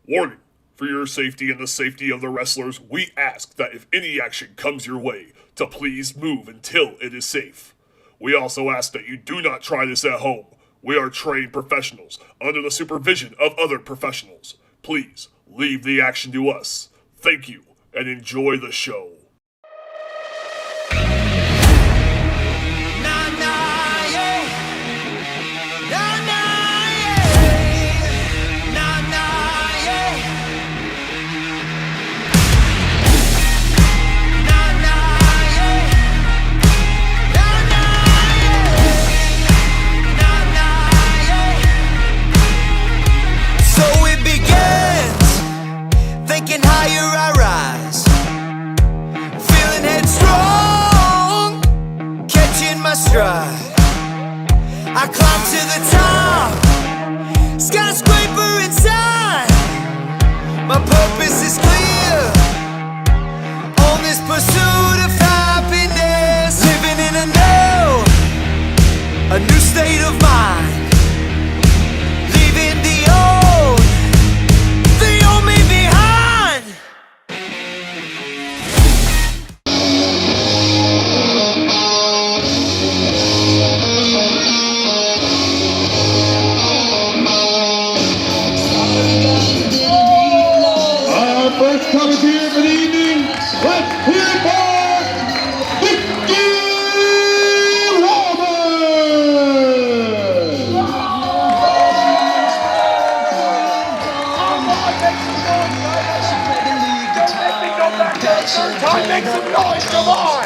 Warning. For your safety and the safety of the wrestlers, we ask that if any action comes your way, to please move until it is safe. We also ask that you do not try this at home. We are trained professionals under the supervision of other professionals. Please leave the action to us. Thank you and enjoy the show. Thinking higher I rise, feeling headstrong, catching my stride. I climb to the top, skyscraper inside. My purpose is clear, on this pursuit of happiness. Living in a new state of mind. Leaving the old me behind. Our first commentator for the evening, let's hear it for Time, make some noise, come on!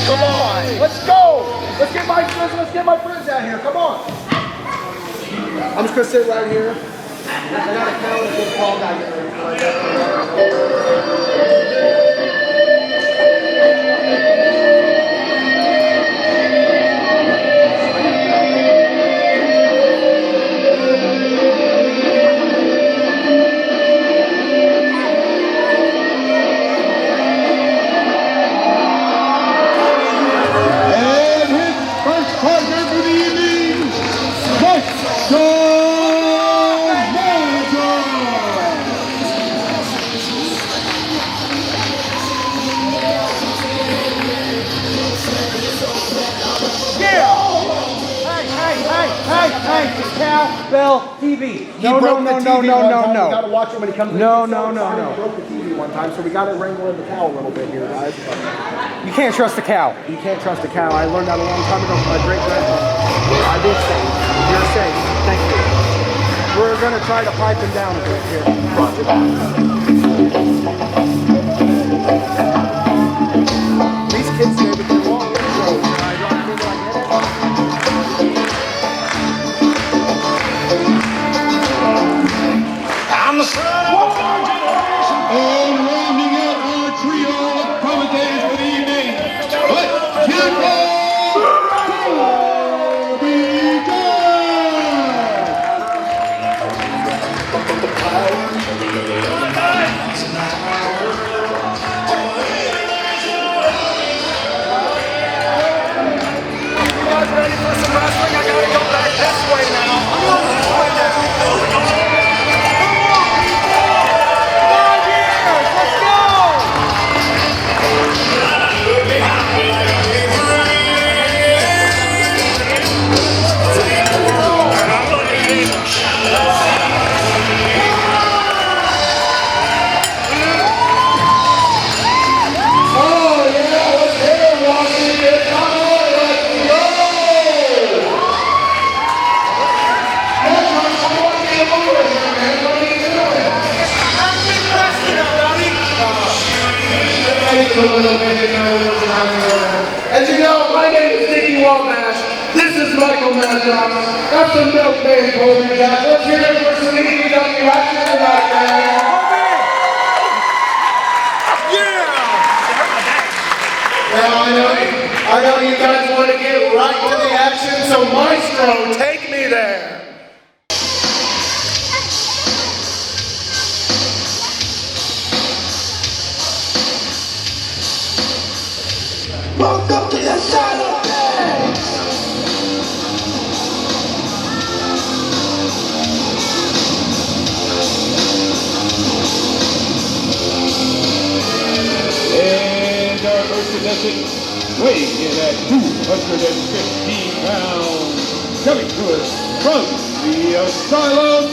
Come on, let's go! Let's get my friends out here, come on! I'm just gonna sit right here. I got a count and get called out here. Bell TV. No. We gotta watch him when he comes in. No. He broke the TV one time, so we gotta wrangle in the cow a little bit here, guys. You can't trust the cow. You can't trust a cow. I learned that a long time ago from my great-grandfather. I did say, you're safe. Thank you. We're gonna try to pipe him down a bit here. These kids stay with their long intros. I don't think I get it. I'm the son of a generation. And rounding out our trio of commentators for the evening, let's hear it for Ready for some wrestling? I gotta go back this way now. I'm going this way now. As you know, my name is Nicky Walmash. This is Michael Maddox. Got some milk man for you guys. Let's hear it for some ECW action tonight, man. Yeah! Now I know you guys want to get right to the action, so Maestro, take me there. welcome to the Shadow Band. 6, weighing in at 215 pounds, coming to us from the Asylum,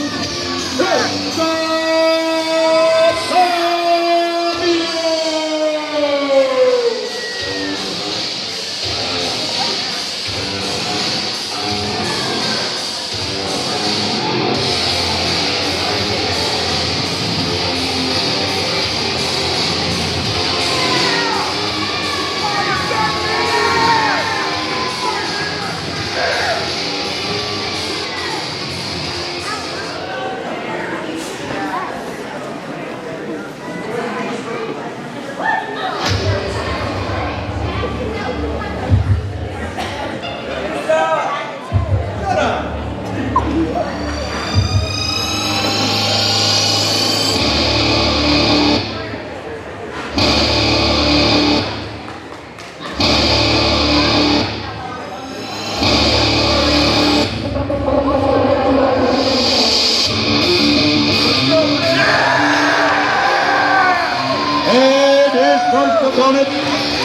opponent,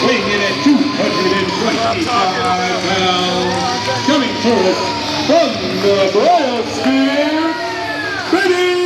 weighing in at 225 pounds, coming to us from the Biosphere, Brian.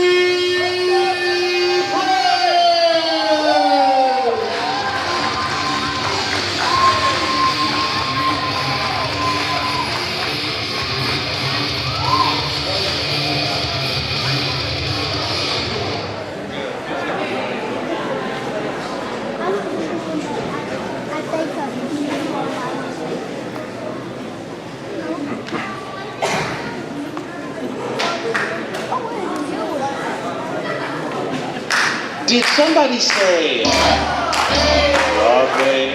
Did somebody say okay?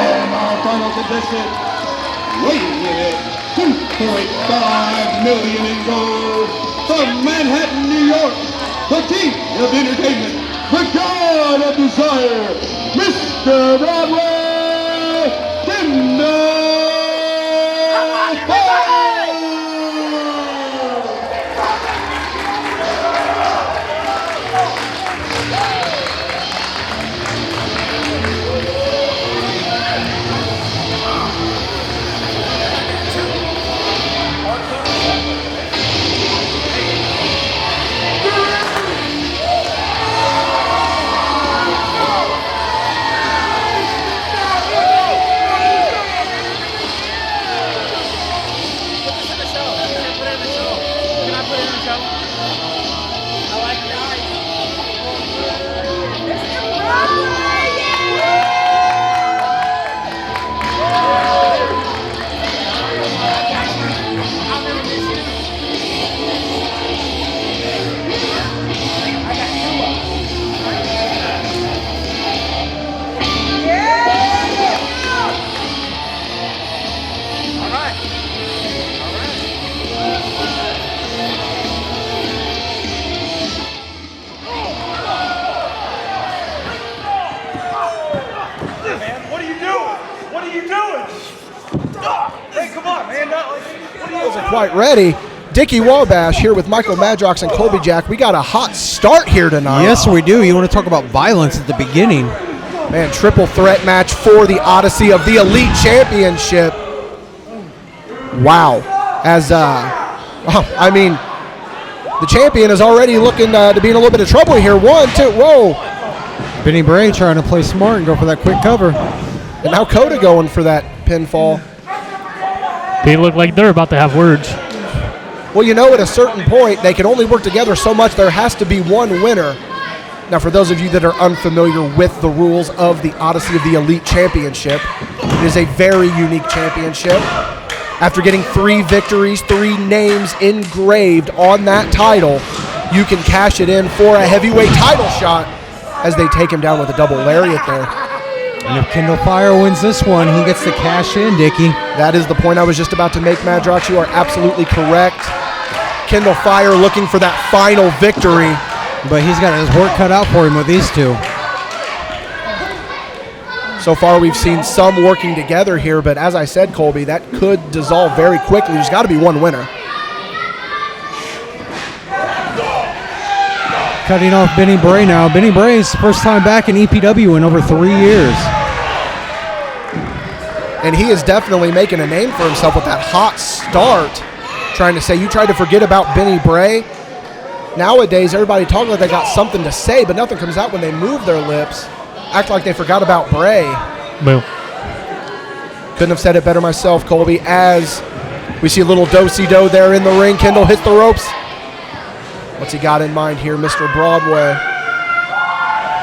And our final contestant, weighing in at 2.5 million in gold, from Manhattan, New York, the king of entertainment, the god of desire, Mr. Broadway, Kyndal Fyre. Quite ready. Dickie Wabash here with Michael Madrox and Colby Jack. We got a hot start here tonight. Yes, we do. You want to talk about violence at the beginning. Man, triple threat match for the Odyssey of the Elite Championship. Wow. I mean, the champion is already looking to be in a little bit of trouble here. 1, 2, whoa. Benny Bray trying to play smart and go for that quick cover. And now Coda going for that pinfall. They look like they're about to have words. Well, you know, at a certain point, they can only work together so much. There has to be one winner. Now, for those of you that are unfamiliar with the rules of the Odyssey of the Elite Championship, it is a very unique championship. After getting 3 victories, 3 names engraved on that title, you can cash it in for a heavyweight title shot as they take him down with a double lariat there. And if Kyndal Fyre wins this one, he gets to cash in, Dickie. That is the point I was just about to make, Madrox. You are absolutely correct. Kyndal Fyre looking for that final victory. But he's got his work cut out for him with these two. So far, we've seen some working together here, but as I said, Colby, that could dissolve very quickly. There's got to be one winner. cutting off Benny Bray now. Benny Bray's first time back in EPW in over 3 years. And he is definitely making a name for himself with that hot start. Trying to say, you tried to forget about Benny Bray. Nowadays, everybody talking like they got something to say, but nothing comes out when they move their lips. Act like they forgot about Bray. Boo. Couldn't have said it better myself, Colby. As we see a little do-si-do there in the ring. Kyndal hits the ropes. What's he got in mind here, Mr. Broadway?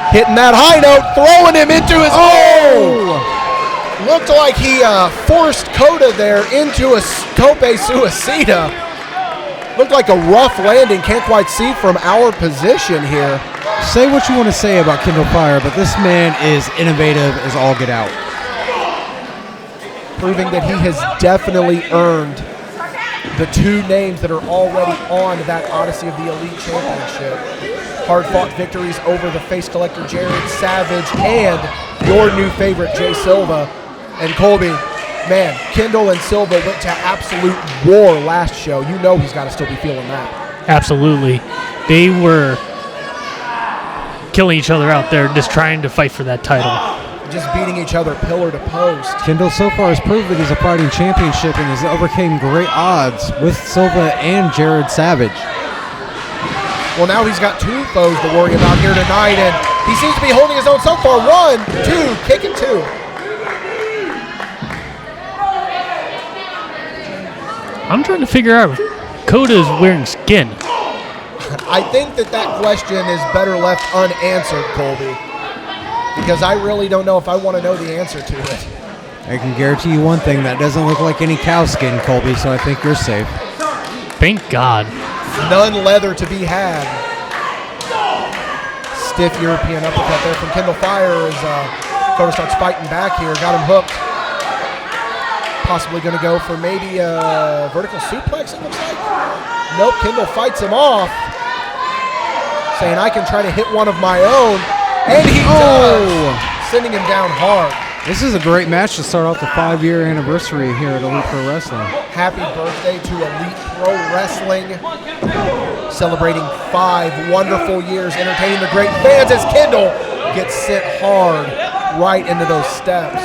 Hitting that high note, throwing him into his... Oh! Looked like he forced Coda there into a Tope Suicida. Looked like a rough landing. Can't quite see from our position here. Say what you want to say about Kyndal Fyre, but this man is innovative as all get out. Proving that he has definitely earned the 2 names that are already on that Odyssey of the Elite Championship. Hard-fought victories over the Face Collector Jared Savage and your new favorite, Jay Silva. And Colby, man, Kyndal and Silva went to absolute war last show. You know he's got to still be feeling that. Absolutely. They were killing each other out there, just trying to fight for that title. Just beating each other pillar to post. Kyndal so far has proved that he's a fighting championship and has overcame great odds with Silva and Jared Savage. Well, now he's got 2 foes to worry about here tonight, and he seems to be holding his own so far. 1, 2, kicking 2. I'm trying to figure out if Coda is wearing skin. I think that question is better left unanswered, Colby, because I really don't know if I want to know the answer to it. I can guarantee you one thing, that doesn't look like any cow skin, Colby, so I think you're safe. Thank God. None leather to be had. Stiff European uppercut there from Kyndal Fyre as Coda starts fighting back here. Got him hooked. Possibly going to go for maybe a vertical suplex, it looks like. Nope, Kyndal fights him off, saying I can try to hit one of my own. And he does, sending him down hard. This is a great match to start off the 5-year anniversary here at Elite Pro Wrestling. Happy birthday to Elite Pro Wrestling. Celebrating 5 wonderful years, entertaining the great fans as Kyndal gets sent hard right into those steps.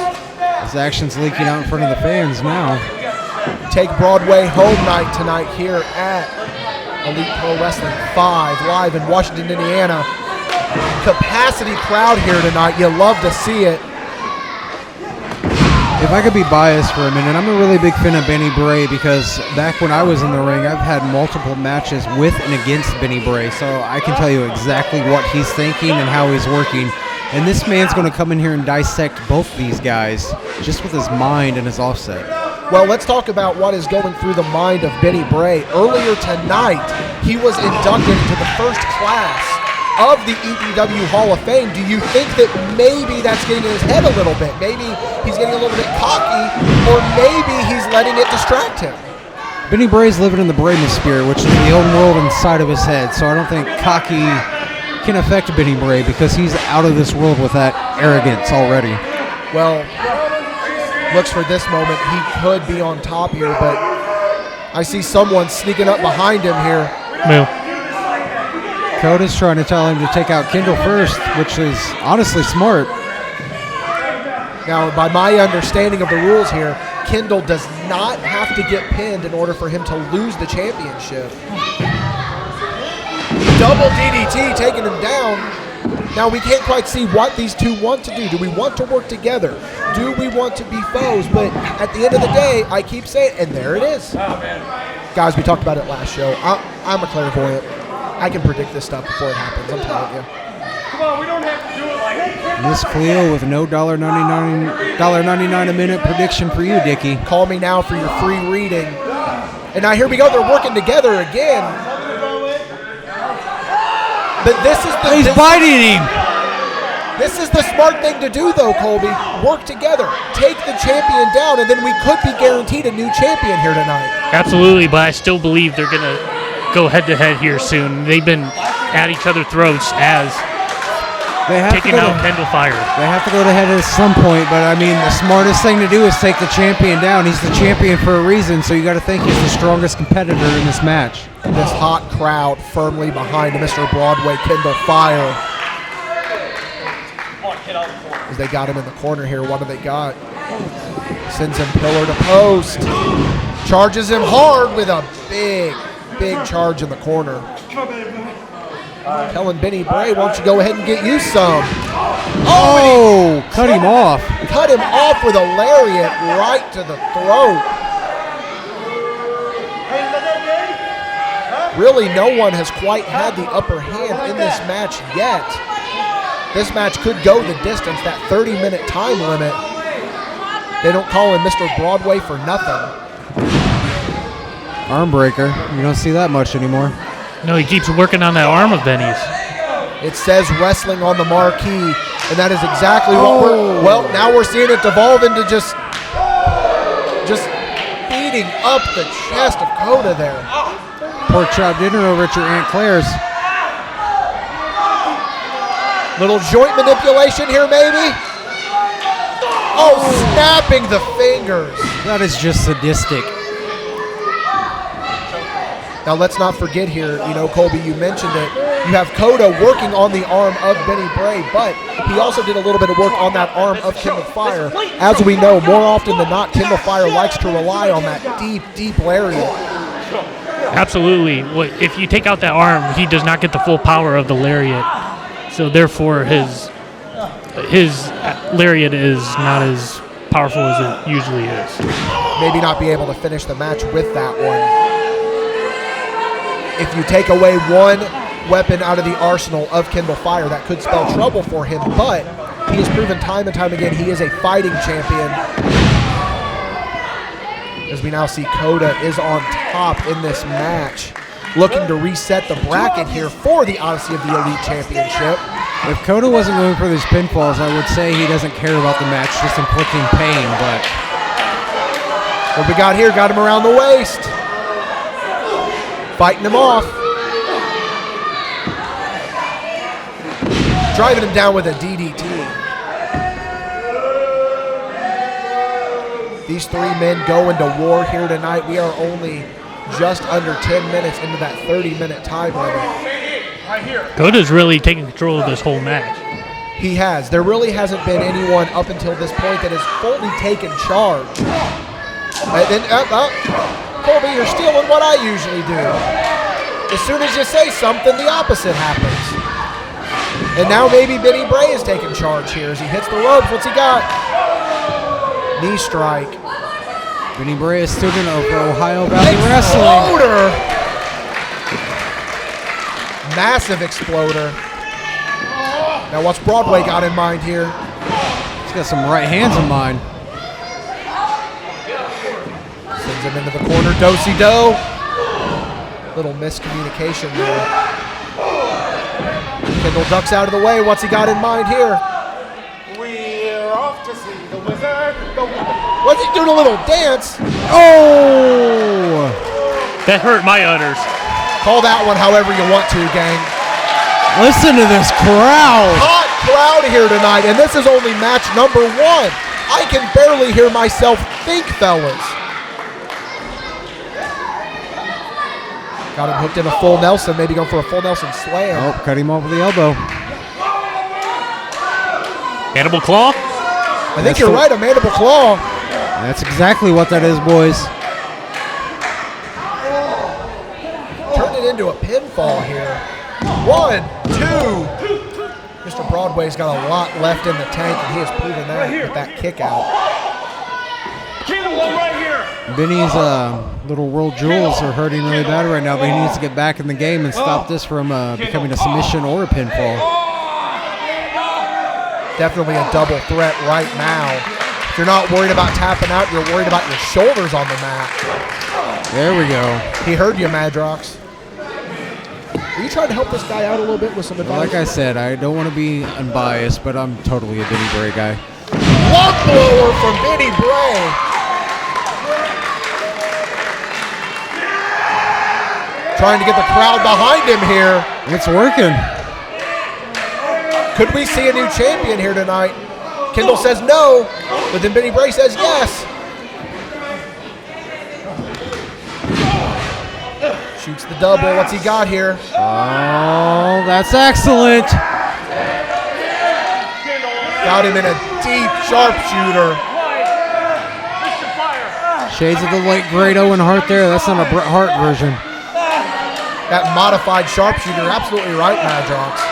His action's leaking out in front of the fans now. Take Broadway home night tonight here at Elite Pro Wrestling 5 live in Washington, Indiana. Capacity crowd here tonight. You love to see it. If I could be biased for a minute, I'm a really big fan of Benny Bray because back when I was in the ring, I've had multiple matches with and against Benny Bray, so I can tell you exactly what he's thinking and how he's working. And this man's going to come in here and dissect both these guys just with his mind and his offset. Well, let's talk about what is going through the mind of Benny Bray. Earlier tonight, he was inducted into the first class of the EPW Hall of Fame. Do you think that maybe that's getting in his head a little bit? Maybe he's getting a little bit cocky, or maybe he's letting it distract him? Benny Bray's living in the Braymosphere, which is the own world inside of his head, so I don't think cocky can affect Benny Bray because he's out of this world with that arrogance already. Well, looks for this moment. He could be on top here, but I see someone sneaking up behind him here. No. Coda's trying to tell him to take out Kyndal first, which is honestly smart. Now, by my understanding of the rules here, Kyndal does not have to get pinned in order for him to lose the championship. Double DDT taking him down. Now, we can't quite see what these two want to do. Do we want to work together? Do we want to be foes? But at the end of the day, I keep saying, and there it is. Guys, we talked about it last show. I'm a clairvoyant. I can predict this stuff before it happens, I'm telling you. Come on, we don't have to do it like Miss Cleo with no $1.99 a minute prediction for you, Dickie. Call me now for your free reading. And now here we go. They're working together again. But this is the He's biting him. This is the smart thing to do, though, Colby. Work together. Take the champion down, and then we could be guaranteed a new champion here tonight. Absolutely, but I still believe they're going to go head-to-head here soon. They've been at each other's throats as taking out Kyndal Fyre. They have to go to head at some point, but I mean, the smartest thing to do is take the champion down. He's the champion for a reason, so you got to think he's the strongest competitor in this match. This hot crowd firmly behind Mr. Broadway, Kyndal Fyre. As they got him in the corner here, what do they got? Sends him pillar to post. Charges him hard with a big charge in the corner. Telling Benny Bray, why don't you go ahead and get you some? Oh, cut him off. Cut him off with a lariat right to the throat. Really, no one has quite had the upper hand in this match yet. This match could go the distance, that 30-minute time limit. They don't call him Mr. Broadway for nothing. Arm breaker. You don't see that much anymore. No, he keeps working on that arm of Benny's. It says wrestling on the marquee, and that is exactly what well, now we're seeing it devolve into just beating up the chest of Coda there. Pork chop dinner over at your Aunt Claire's. Little joint manipulation here, maybe? Oh, snapping the fingers. That is just sadistic. Now, let's not forget here, Colby, you mentioned it. You have Coda working on the arm of Benny Bray, but he also did a little bit of work on that arm of Kyndal Fyre. As we know, more often than not, Kyndal Fyre likes to rely on that deep lariat. Absolutely. If you take out that arm, he does not get the full power of the lariat. So therefore, his lariat is not as powerful as it usually is. Maybe not be able to finish the match with that one. If you take away one weapon out of the arsenal of Kyndal Fyre, that could spell trouble for him, but he has proven time and time again he is a fighting champion. As we now see, Coda is on top in this match, looking to reset the bracket here for the Odyssey of the Elite Championship. If Coda wasn't going for these pinfalls, I would say he doesn't care about the match, just inflicting pain, but... What we got here? Got him around the waist. Fighting him off. Driving him down with a DDT. These three men go into war here tonight. We are only just under 10 minutes into that 30-minute time limit. Coda's really taking control of this whole match. He has. There really hasn't been anyone up until this point that has fully taken charge. And then, Colby, you're stealing what I usually do. As soon as you say something, the opposite happens. And now maybe Benny Bray is taking charge here as he hits the ropes. What's he got? Knee strike. Benny Bray, a student of Ohio Valley Wrestling. Exploder! Massive exploder. Now what's Broadway got in mind here? He's got some right hands in mind. Sends him into the corner, do-si-do. Little miscommunication there. Kyndal ducks out of the way. What's he got in mind here? We're off to see the wizard. What's he doing? A little dance? Oh! That hurt my udders. Call that one however you want to, gang. Listen to this crowd. Hot crowd here tonight, and this is only match number 1. I can barely hear myself think, fellas. Got him hooked in a full Nelson, maybe going for a full Nelson slam. Oh, cut him off with the elbow. Mandible claw? I think you're right, a mandible claw. That's exactly what that is, boys. Turn it into a pinfall here. 1, 2. Mr. Broadway's got a lot left in the tank, and he has proven that with that kick out. Benny's little world jewels are hurting really bad right now, but he needs to get back in the game and stop this from becoming a submission or a pinfall. Definitely a double threat right now. If you're not worried about tapping out, you're worried about your shoulders on the mat. There we go. He heard you, Madrox. Are you trying to help this guy out a little bit with some advice? Like I said, I don't want to be unbiased, but I'm totally a Benny Bray guy. Lung blower from Benny Bray. Trying to get the crowd behind him here. It's working. Could we see a new champion here tonight? Kyndal says no, but then Benny Bray says yes. Shoots the double. What's he got here? Oh, that's excellent. Got him in a deep sharpshooter. Shades of the late great Owen Hart there. That's not a Bret Hart version. That modified sharpshooter, absolutely right, Madrox.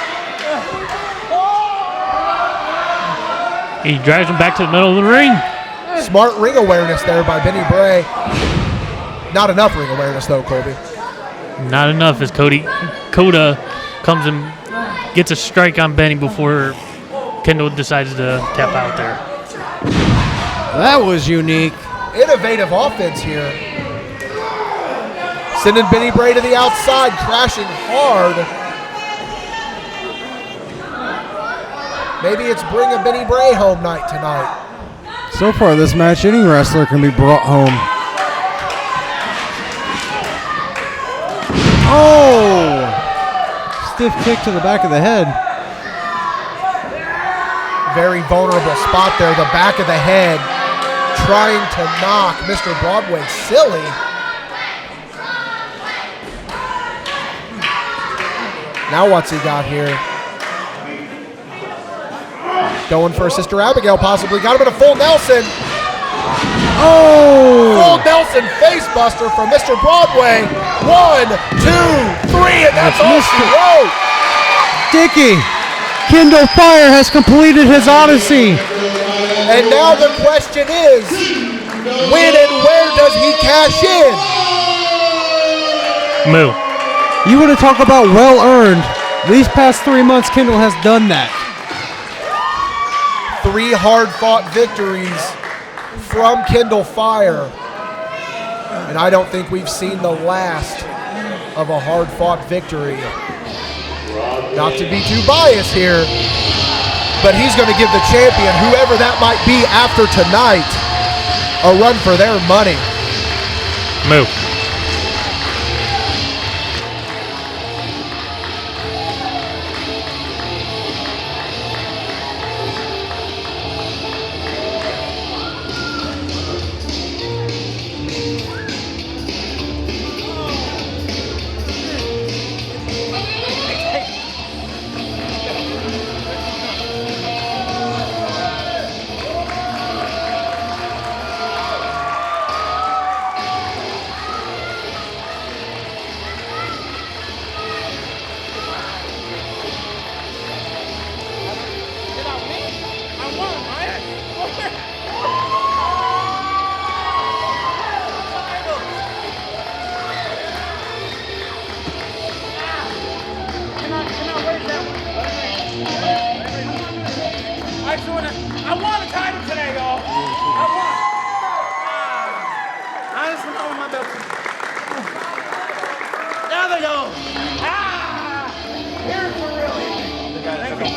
He drives him back to the middle of the ring. Smart ring awareness there by Benny Bray. Not enough ring awareness though, Colby. Not enough as Coda comes and gets a strike on Benny before Kyndal decides to tap out there. That was unique. Innovative offense here. Sending Benny Bray to the outside, crashing hard. Maybe it's bring a Benny Bray home night tonight. So far this match, any wrestler can be brought home. Oh! Stiff kick to the back of the head. Very vulnerable spot there, the back of the head. Trying to knock Mr. Broadway silly. Now what's he got here? Going for Sister Abigail possibly. Got him in a full Nelson. Oh! Full Nelson face buster from Mr. Broadway. 1, 2, 3, and that's all she wrote. Dickie, Kyndal Fyre has completed his Odyssey. And now the question is, when and where does he cash in? Moo. You want to talk about well-earned. These past 3 months, Kyndal has done that. 3 hard-fought victories from Kyndal Fyre. And I don't think we've seen the last of a hard-fought victory. Not to be too biased here, but he's going to give the champion, whoever that might be after tonight, a run for their money. Moo. I won a title today, y'all. I won. I just went on my belt. There they go. Here's for real. Thank you.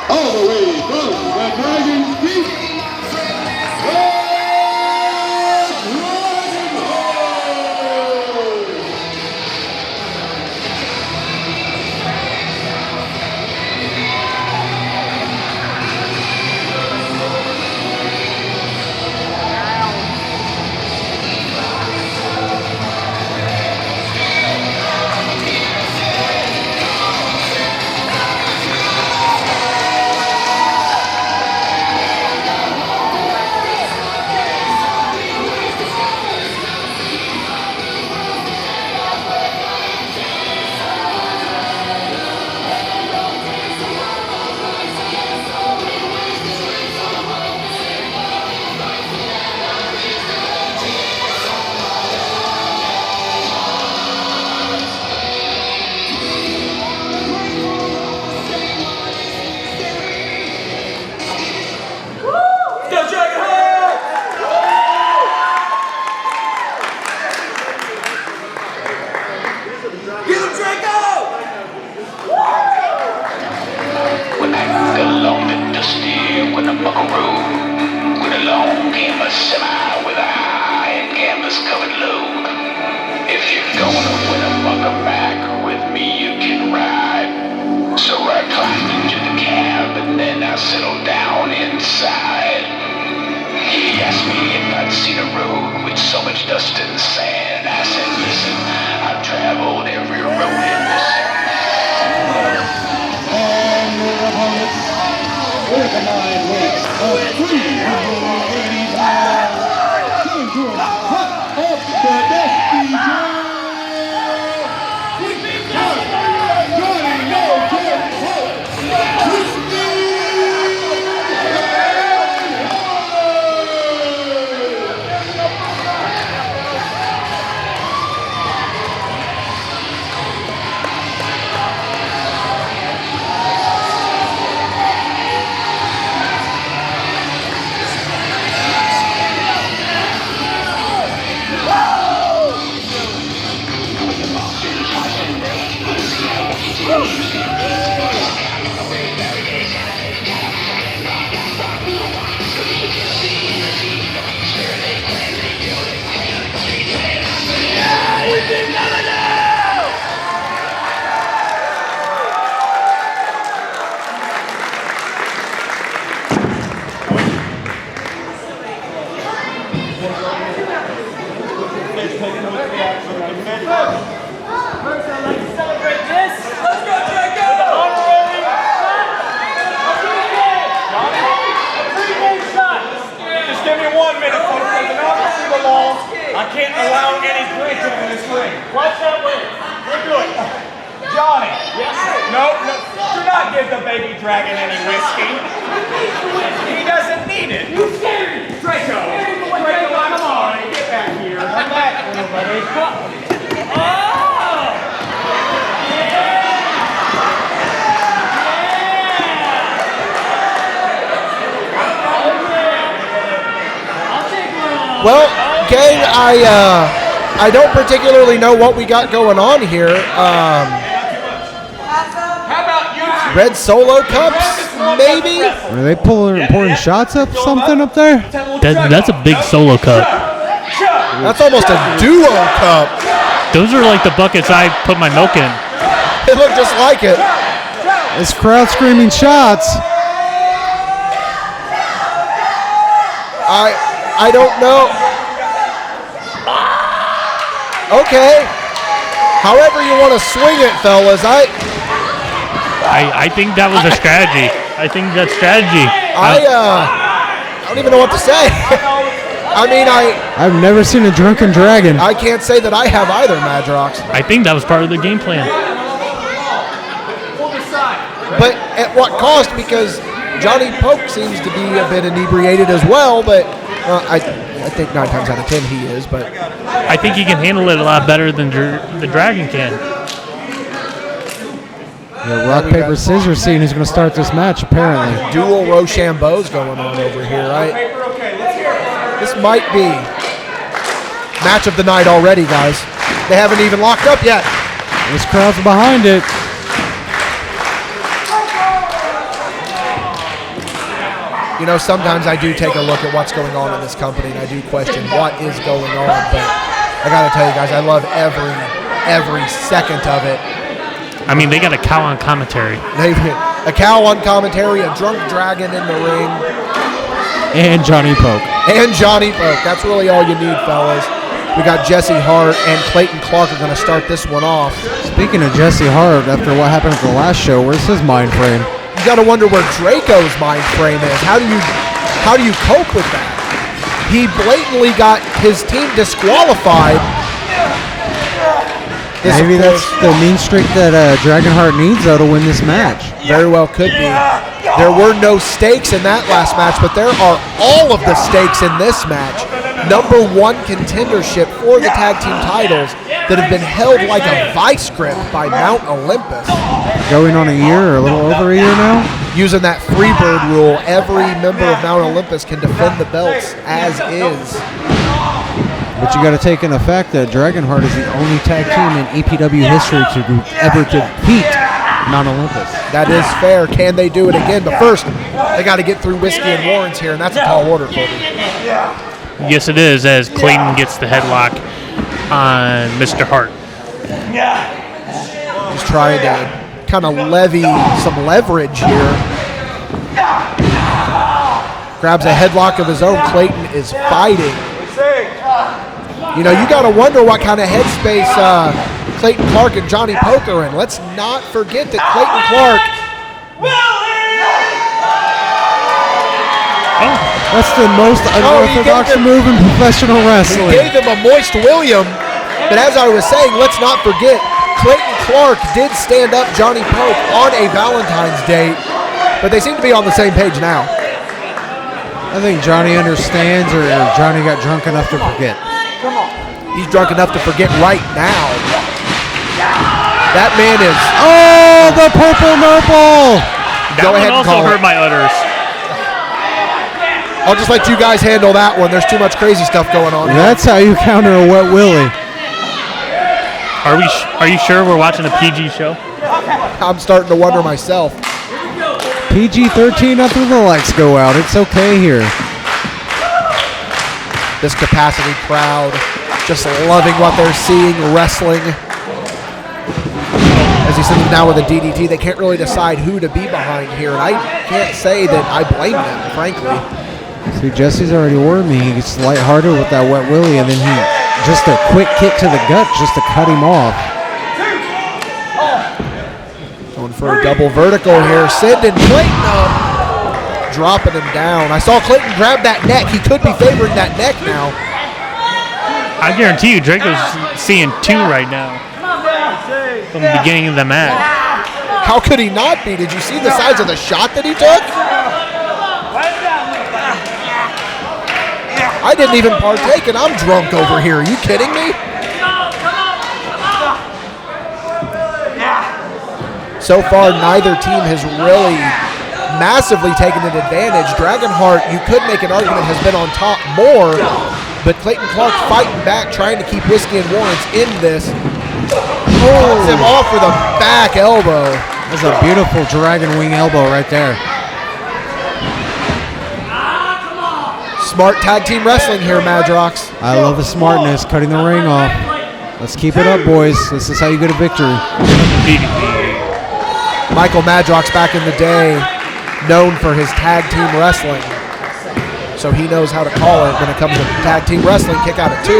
All the way from the Dragon's Peak, asked me if I'd seen a road with so much dust and sand. I said, listen, I've traveled every road in this And your opponents, with the 9 weights of 380 pounds, going to hot up the dusty jail. First, I'd like to celebrate this. Let's go, Draco! With an honorary shot. A three-game shot. Just give me 1 minute, folks. There's an officer in the law. I can't allow any drinking in this ring. Watch that way. We're good. Johnny. Yes, sir. No. Do not give the baby dragon any whiskey. He doesn't need it. You scared me. Draco, I'm sorry. Get back here. Come back, little buddy. Well, gang, I don't particularly know what we got going on here. How about you two? Red Solo Cups, maybe? Are they pouring shots up something up there? That's a big solo cup. That's almost a duo cup. Those are like the buckets I put my milk in. It looked just like it. This crowd screaming shots. I don't know. Okay. However you want to swing it, fellas. I think that was a strategy. I think that's strategy. I don't even know what to say. I mean, I've never seen a drunken dragon. I can't say that I have either, Madrox. I think that was part of the game plan. But at what cost? Because Johnny Poke seems to be a bit inebriated as well, but I think 9 times out of 10 he is. But I think he can handle it a lot better than the dragon can. The rock, paper, scissors scene is going to start this match, apparently. dual Rochambeau's going on over here, right? This might be match of the night already, guys. They haven't even locked up yet. This crowd's behind it. You know, sometimes I do take a look at what's going on in this company, and I do question what is going on. But I got to tell you guys, I love every second of it. I mean, they got a cow on commentary. They've a cow on commentary, a drunk dragon in the ring. And Johnny Poke. And Johnny Poke. That's really all you need, fellas. We got Jesse Hart and Clayton Clark are going to start this one off. Speaking of Jesse Hart, after what happened at the last show, where's his mind frame? You got to wonder where Draco's mind frame is. How do you cope with that? He blatantly got his team disqualified. Maybe that's the mean streak that Dragonheart needs, though, to win this match. Very well could be. There were no stakes in that last match, but there are all of the stakes in this match. Number 1 contendership for the tag team titles that have been held like a vice grip by Mount Olympus. Going on a year, or a little over a year now? Using that Freebird rule, every member of Mount Olympus can defend the belts as is. But you got to take into fact that Dragonheart is the only tag team in EPW history to ever defeat Mount Olympus. That is fair. Can they do it again? But first, they got to get through Whiskey and Warrants here, and that's a tall order, Colby. Yes, it is, as Clayton gets the headlock on Mr. Hart. He's trying to kind of levy some leverage here. Grabs a headlock of his own. Clayton is fighting. You know, you got to wonder what kind of headspace Clayton Clark and Johnny Poke are in. Let's not forget that Clayton Clark. That's the most unorthodox move in professional wrestling. He gave him a moist William, but as I was saying, let's not forget, Clayton Clark did stand up Johnny Poke on a Valentine's date, but they seem to be on the same page now. I think Johnny understands, or Johnny got drunk enough to forget. He's drunk enough to forget right now. That man is... Oh, the purple nurple! Go ahead and call also it. hurt my udders. I'll just let you guys handle that one. There's too much crazy stuff going on. That's how you counter a wet willy. Are you sure we're watching a PG show? I'm starting to wonder myself. PG-13 after the lights go out. It's okay here. This capacity crowd just loving what they're seeing wrestling. As he sends them down with a DDT, they can't really decide who to be behind here, and I can't say that I blame them, frankly. See, Jesse's already warned me. He gets lighthearted with that wet willy, and then he just a quick kick to the gut just to cut him off. Going for a double vertical here. Sending Clayton up. Dropping him down. I saw Clayton grab that neck. He could be favoring that neck now. I guarantee you Draco's seeing 2 right now from the beginning of the match. How could he not be? Did you see the size of the shot that he took? I didn't even partake, and I'm drunk over here. Are you kidding me? So far, neither team has really massively taken an advantage. Dragonheart, you could make an argument, has been on top more, but Clayton Clark fighting back, trying to keep Whiskey and Warrants in this. Cuts him off with a back elbow. That's a beautiful dragon wing elbow right there. Smart tag team wrestling here, Madrox. I love the smartness, cutting the ring off. Let's keep it up, boys. This is how you get a victory. Michael Madrox back in the day, known for his tag team wrestling. So he knows how to call it when it comes to tag team wrestling. Kick out at 2.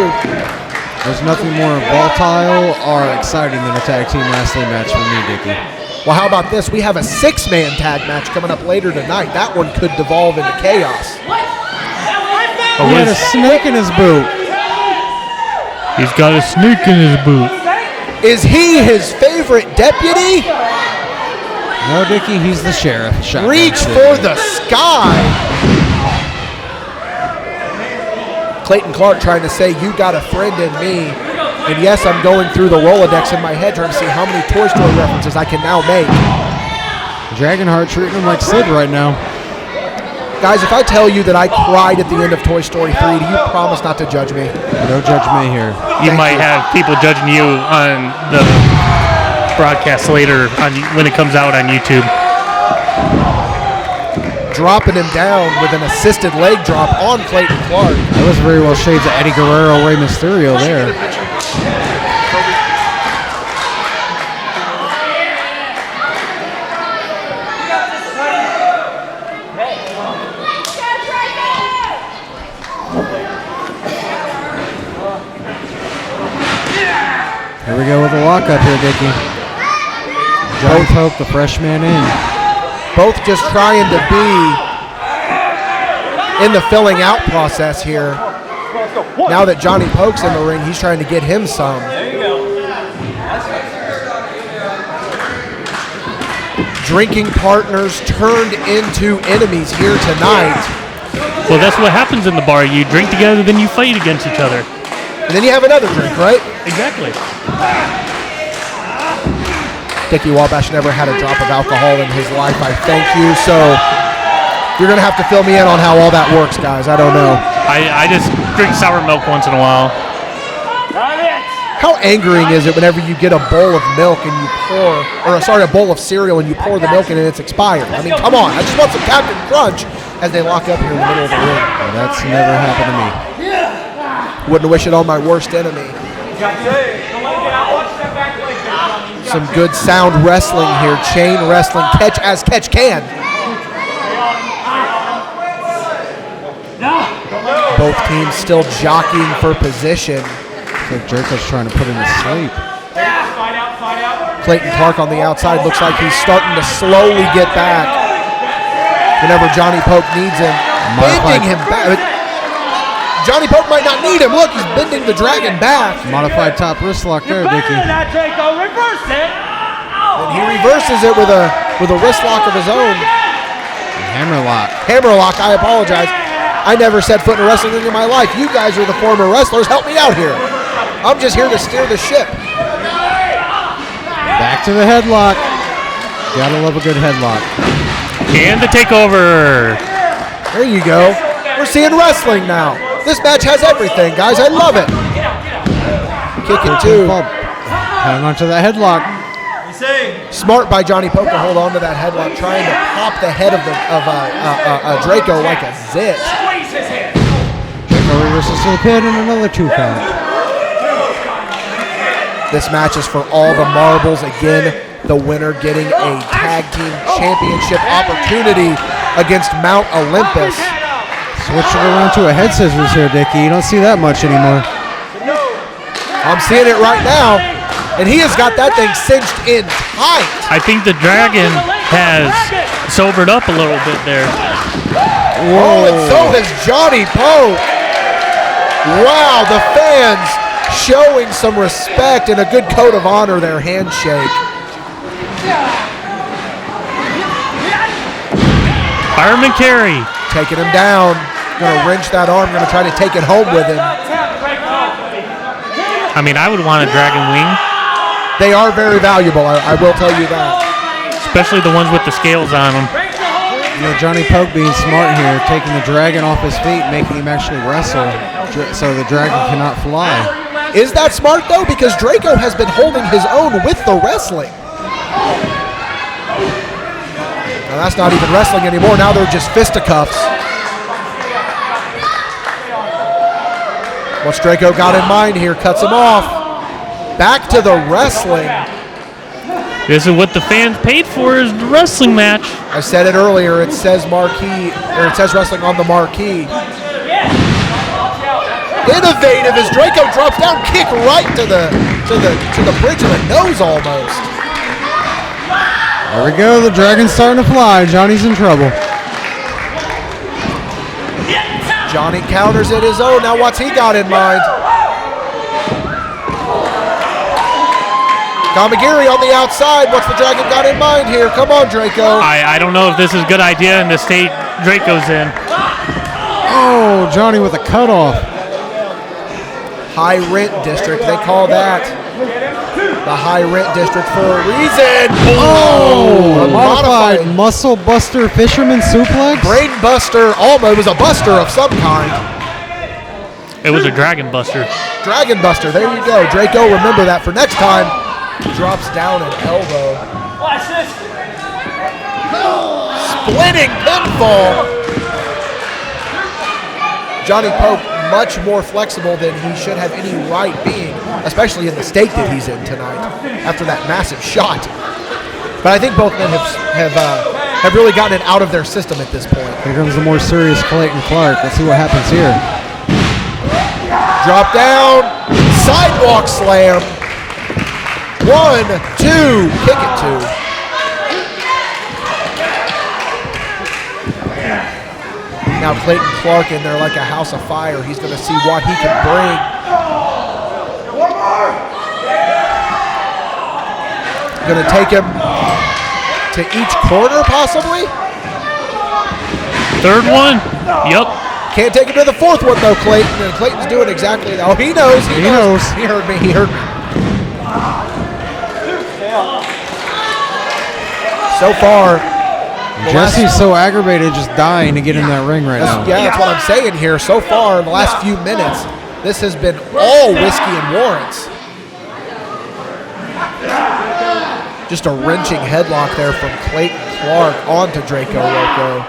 There's nothing more volatile or exciting than a tag team wrestling match for me, Dickie. Well, how about this? We have a 6-man tag match coming up later tonight. That one could devolve into chaos. He had a snake in his boot. He's got a snake in his boot. Is he his favorite deputy? No, Dickie, he's the sheriff. Shotgun Reach City. for the sky. Clayton Clark trying to say, you got a friend in me. And yes, I'm going through the Rolodex in my head trying to see how many Toy Story references I can now make. Dragonheart treating him like Sid right now. Guys, if I tell you that I cried at the end of Toy Story 3, do you promise not to judge me? No judgment here. You might have people judging you on the broadcast later when it comes out on YouTube. Dropping him down with an assisted leg drop on Clayton Clark. That was very well shades of Eddie Guerrero, Rey Mysterio there. Here we go with the lockup here, Dickie. Johnny Pope, the freshman in. Both just trying to be in the filling out process here. Now that Johnny Poke's in the ring, he's trying to get him some. Drinking partners turned into enemies here tonight. Well, that's what happens in the bar. You drink together, then you fight against each other. And then you have another drink, right? Exactly. Dickie Wabash never had a drop of alcohol in his life, I thank you. So you're going to have to fill me in on how all that works, guys. I don't know. I just drink sour milk once in a while. How angering is it whenever you get a bowl of milk and you pour, or sorry, a bowl of cereal and you pour the milk in and it's expired? I mean, come on. I just want some Captain Crunch as they lock up here in the middle of the ring. Well, that's never happened to me. Wouldn't wish it on my worst enemy. Some good sound wrestling here. Chain wrestling, catch as catch can. Both teams still jockeying for position. So Draco's trying to put him to sleep. Clayton Clark on the outside looks like he's starting to slowly get back. Whenever Johnny Pope needs him, bending him back. Johnny Pope might not need him. Look, he's bending the Dragon back. Modified top wrist lock there, Dickie. And he reverses it with a wrist lock of his own. Hammerlock. Hammerlock, I apologize. I never set foot in a wrestling ring in my life. You guys are the former wrestlers. Help me out here. I'm just here to steer the ship. Back to the headlock. Gotta love a good headlock. And the takeover. There you go. We're seeing wrestling now. This match has everything, guys. I love it. Kicking two. Hang on to that headlock. Smart by Johnny Pope to hold on to that headlock, trying to pop the head of Draco like a zit. Draco reverses to the pin and another 2 count. This match is for all the marbles. Again, the winner getting a tag team championship opportunity against Mount Olympus. Switching around to a head scissors here, Dickie. You don't see that much anymore. I'm seeing it right now, and he has got that thing cinched in tight. I think the Dragon has sobered up a little bit there. Whoa. Oh, and so has Johnny Pope. Wow, the fans showing some respect and a good code of honor there, handshake. Fireman carry. Taking him down. Gonna wrench that arm, gonna try to take it home with him. I mean, I would want a Dragon wing. They are very valuable, I will tell you that. Especially the ones with the scales on them. You know, Johnny Pope being smart here, taking the Dragon off his feet, making him actually wrestle, so the Dragon cannot fly. Is that smart, though? Because Draco has been holding his own with the wrestling. Now, that's not even wrestling anymore. Now they're just fisticuffs. What's Draco got in mind here? Cuts him off. Back to the wrestling. This is what the fans paid for, is the wrestling match. I said it earlier. It says marquee, or it says wrestling on the marquee. Innovative as Draco drops down, kick right to the bridge of the nose almost. There we go. The Dragon's starting to fly. Johnny's in trouble. Johnny counters it his own. Now what's he got in mind? Kamagiri on the outside. What's the Dragon got in mind here? Come on, Draco. I don't know if this is a good idea in the state Draco's in. Oh, Johnny with a cutoff. High rent district, they call that. The high rent district for a reason. Oh, a modified muscle buster fisherman suplex. Brain buster, almost. It was a buster of some kind. It was a Dragon Buster. Dragon buster, there you go. Draco, remember that for next time. Drops down an elbow. Watch this. Splitting pinfall. Johnny Pope, much more flexible than he should have any right being, especially in the state that he's in tonight after that massive shot. But I think both men have really gotten it out of their system at this point. Here comes the more serious Clayton Clark. Let's see what happens here. Drop down, sidewalk slam. 1, 2, kick it to. Now Clayton Clark in there like a house of fire. He's going to see what he can bring. Going to take him to each corner, possibly? Third one. Yep. Can't take him to the fourth one, though, Clayton. And Clayton's doing exactly that. Oh, he knows. He knows. He heard me. He heard me. So far, Jesse's so aggravated, just dying to get in that ring right now. Yeah, that's what I'm saying here. So far, in the last few minutes, this has been all whiskey and warrants. Just a wrenching headlock there from Clayton Clark onto Draco Loco.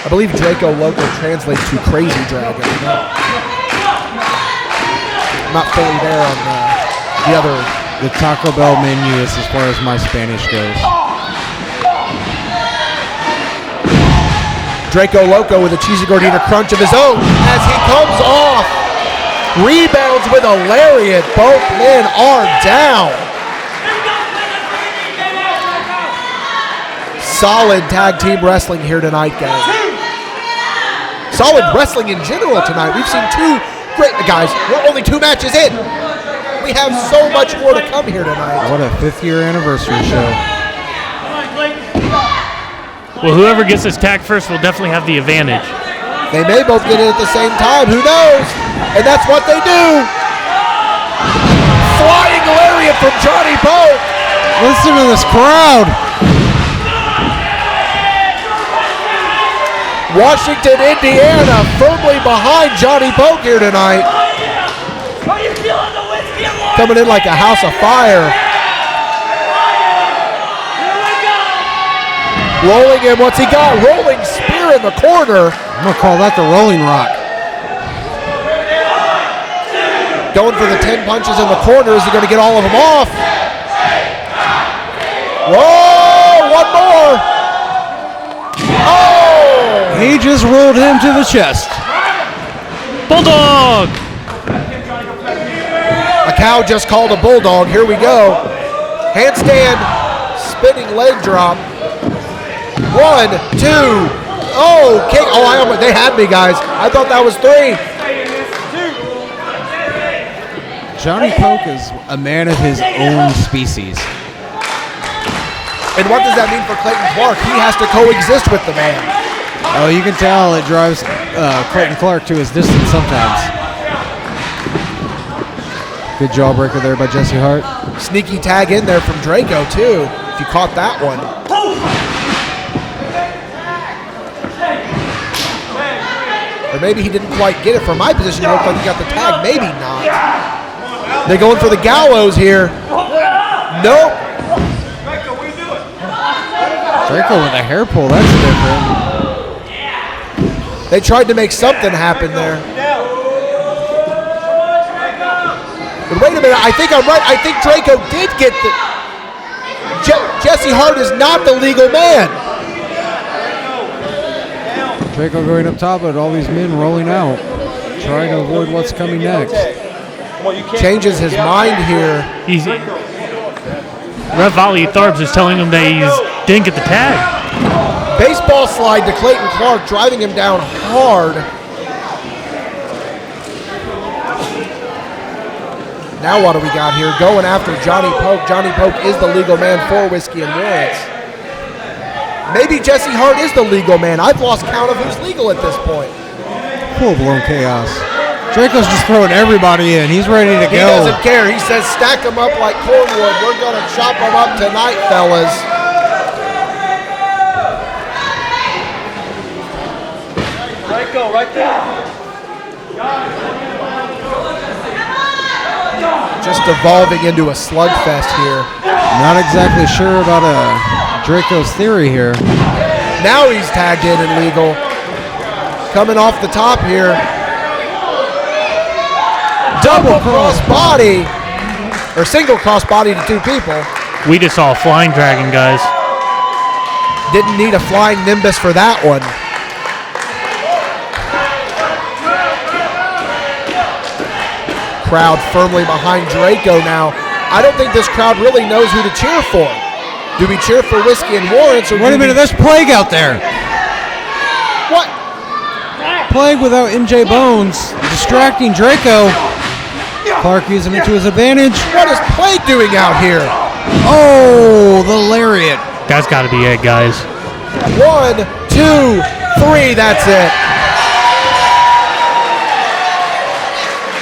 I believe Draco Loco translates to Crazy Dragon. I'm not fully there on the other. The Taco Bell menu is as far as my Spanish goes. Draco Loco with a cheesy gordita crunch of his own as he comes off. Rebounds with a lariat. Both men are down. Solid tag team wrestling here tonight, guys. Solid wrestling in general tonight. We've seen two great guys. We're only 2 matches in. We have so much more to come here tonight. What a 5th-year anniversary show. Well, whoever gets this tag first will definitely have the advantage. They may both get it at the same time. Who knows? And that's what they do. Flying lariat from Johnny Pope. Listen to this crowd. Washington, Indiana, firmly behind Johnny Pope here tonight. Coming in like a house of fire. Rolling in, what's he got? Rolling spear in the corner. I'm going to call that the Rolling Rock. Going for the 10 punches in the corner. Is he going to get all of them off? Whoa, one more. Oh! He just rolled him to the chest. Bulldog! A cow just called a bulldog. Here we go. Handstand, spinning leg drop. 1, 2. Oh, kick. Oh, they had me, guys. I thought that was 3. Johnny Poke is a man of his own species. And what does that mean for Clayton Clark? He has to coexist with the man. Oh, you can tell it drives Clayton Clark to his distance sometimes. Good jawbreaker there by Jesse Hart. Sneaky tag in there from Draco, too, if you caught that one. Or maybe he didn't quite get it. From my position, it looked like he got the tag. Maybe not. They're going for the gallows here. Nope. Draco with a hair pull, that's different. They tried to make something happen there. But wait a minute, I think I'm right. I think Draco did get the... Jesse Hart is not the legal man. Draco going up top, but all these men rolling out, trying to avoid what's coming next. Changes his mind here. Ref Volley Tharbs is telling him that he didn't get the tag. Baseball slide to Clayton Clark, driving him down hard. Now what do we got here? Going after Johnny Poke. Johnny Poke is the legal man for Whiskey and Warrants. Maybe Jesse Hart is the legal man. I've lost count of who's legal at this point. Full-blown chaos. Draco's just throwing everybody in. He's ready to go. He doesn't care. He says, stack them up like cornwood. We're going to chop them up tonight, fellas. Draco, right there. Just evolving into a slugfest here. Not exactly sure about Draco's theory here. Now he's tagged in and legal. Coming off the top here. Double cross body. Or single cross body to 2 people. We just saw a flying dragon, guys. Didn't need a flying nimbus for that one. Crowd firmly behind Draco now. I don't think this crowd really knows who to cheer for. Do we cheer for Whiskey and Warrants? Or Wait a minute, there's Plague out there. What? Plague without MJ Bones, distracting Draco. Clark using it to his advantage. What is Plague doing out here? Oh, the lariat. That's got to be it, guys. 1, 2, 3, that's it.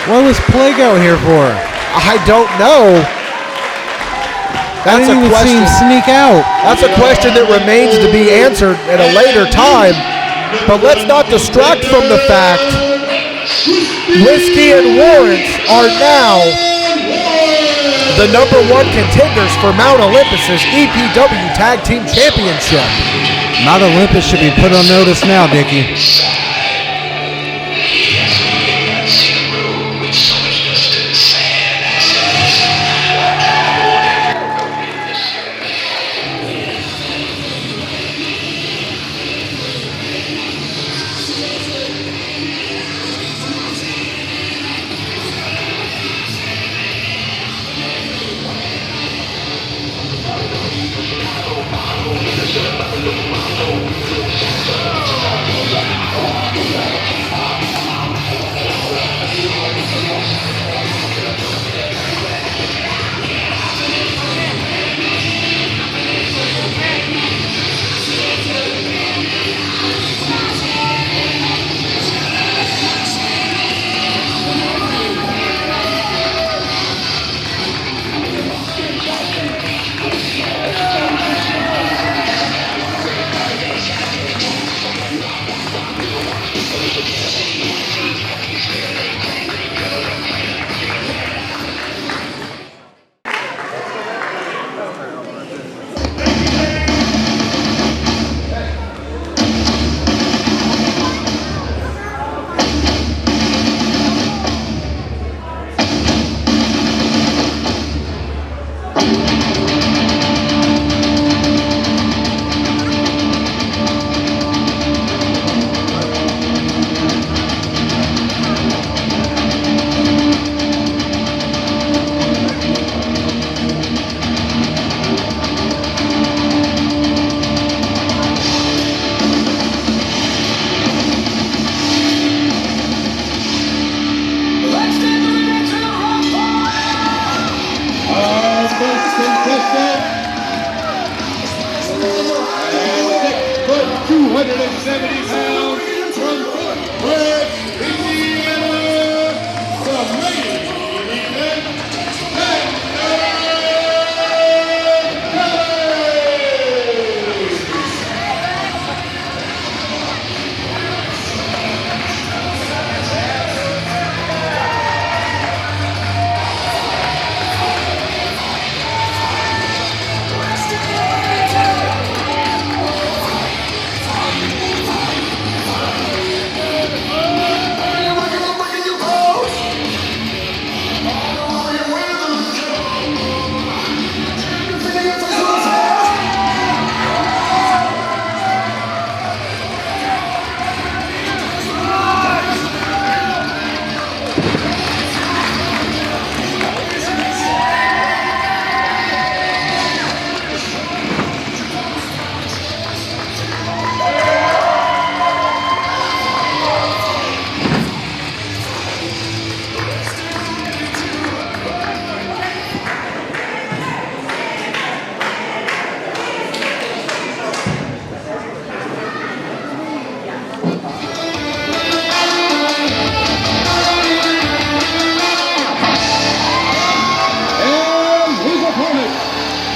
What was Plague out here for? I don't know. That's I didn't a even see him question. sneak out. That's a question that remains to be answered at a later time. But let's not distract from the fact Whiskey and Warrants are now the #1 contenders for Mount Olympus's EPW Tag Team Championship. Mount Olympus should be put on notice now, Dickie.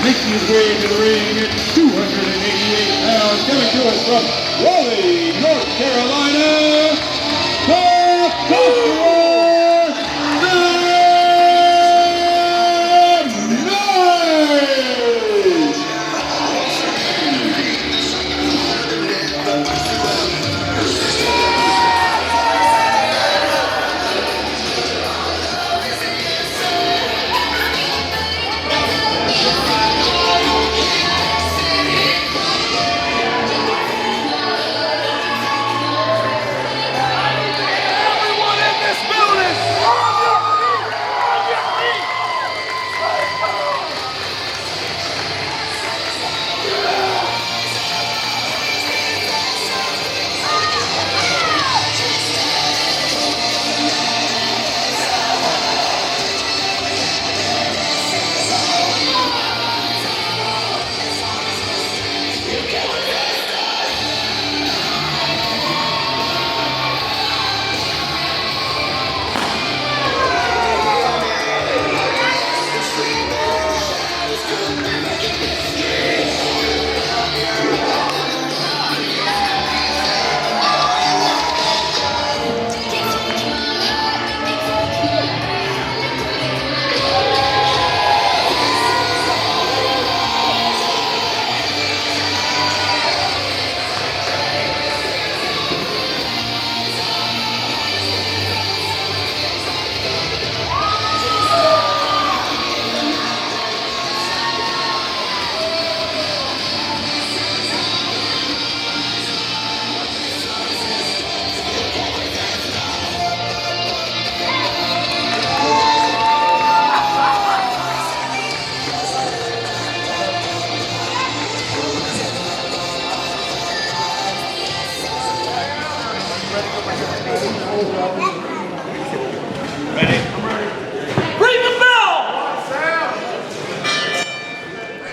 making his way to the ring at 288 pounds, coming to us from Raleigh, North Carolina, the Conqueror, the Knight!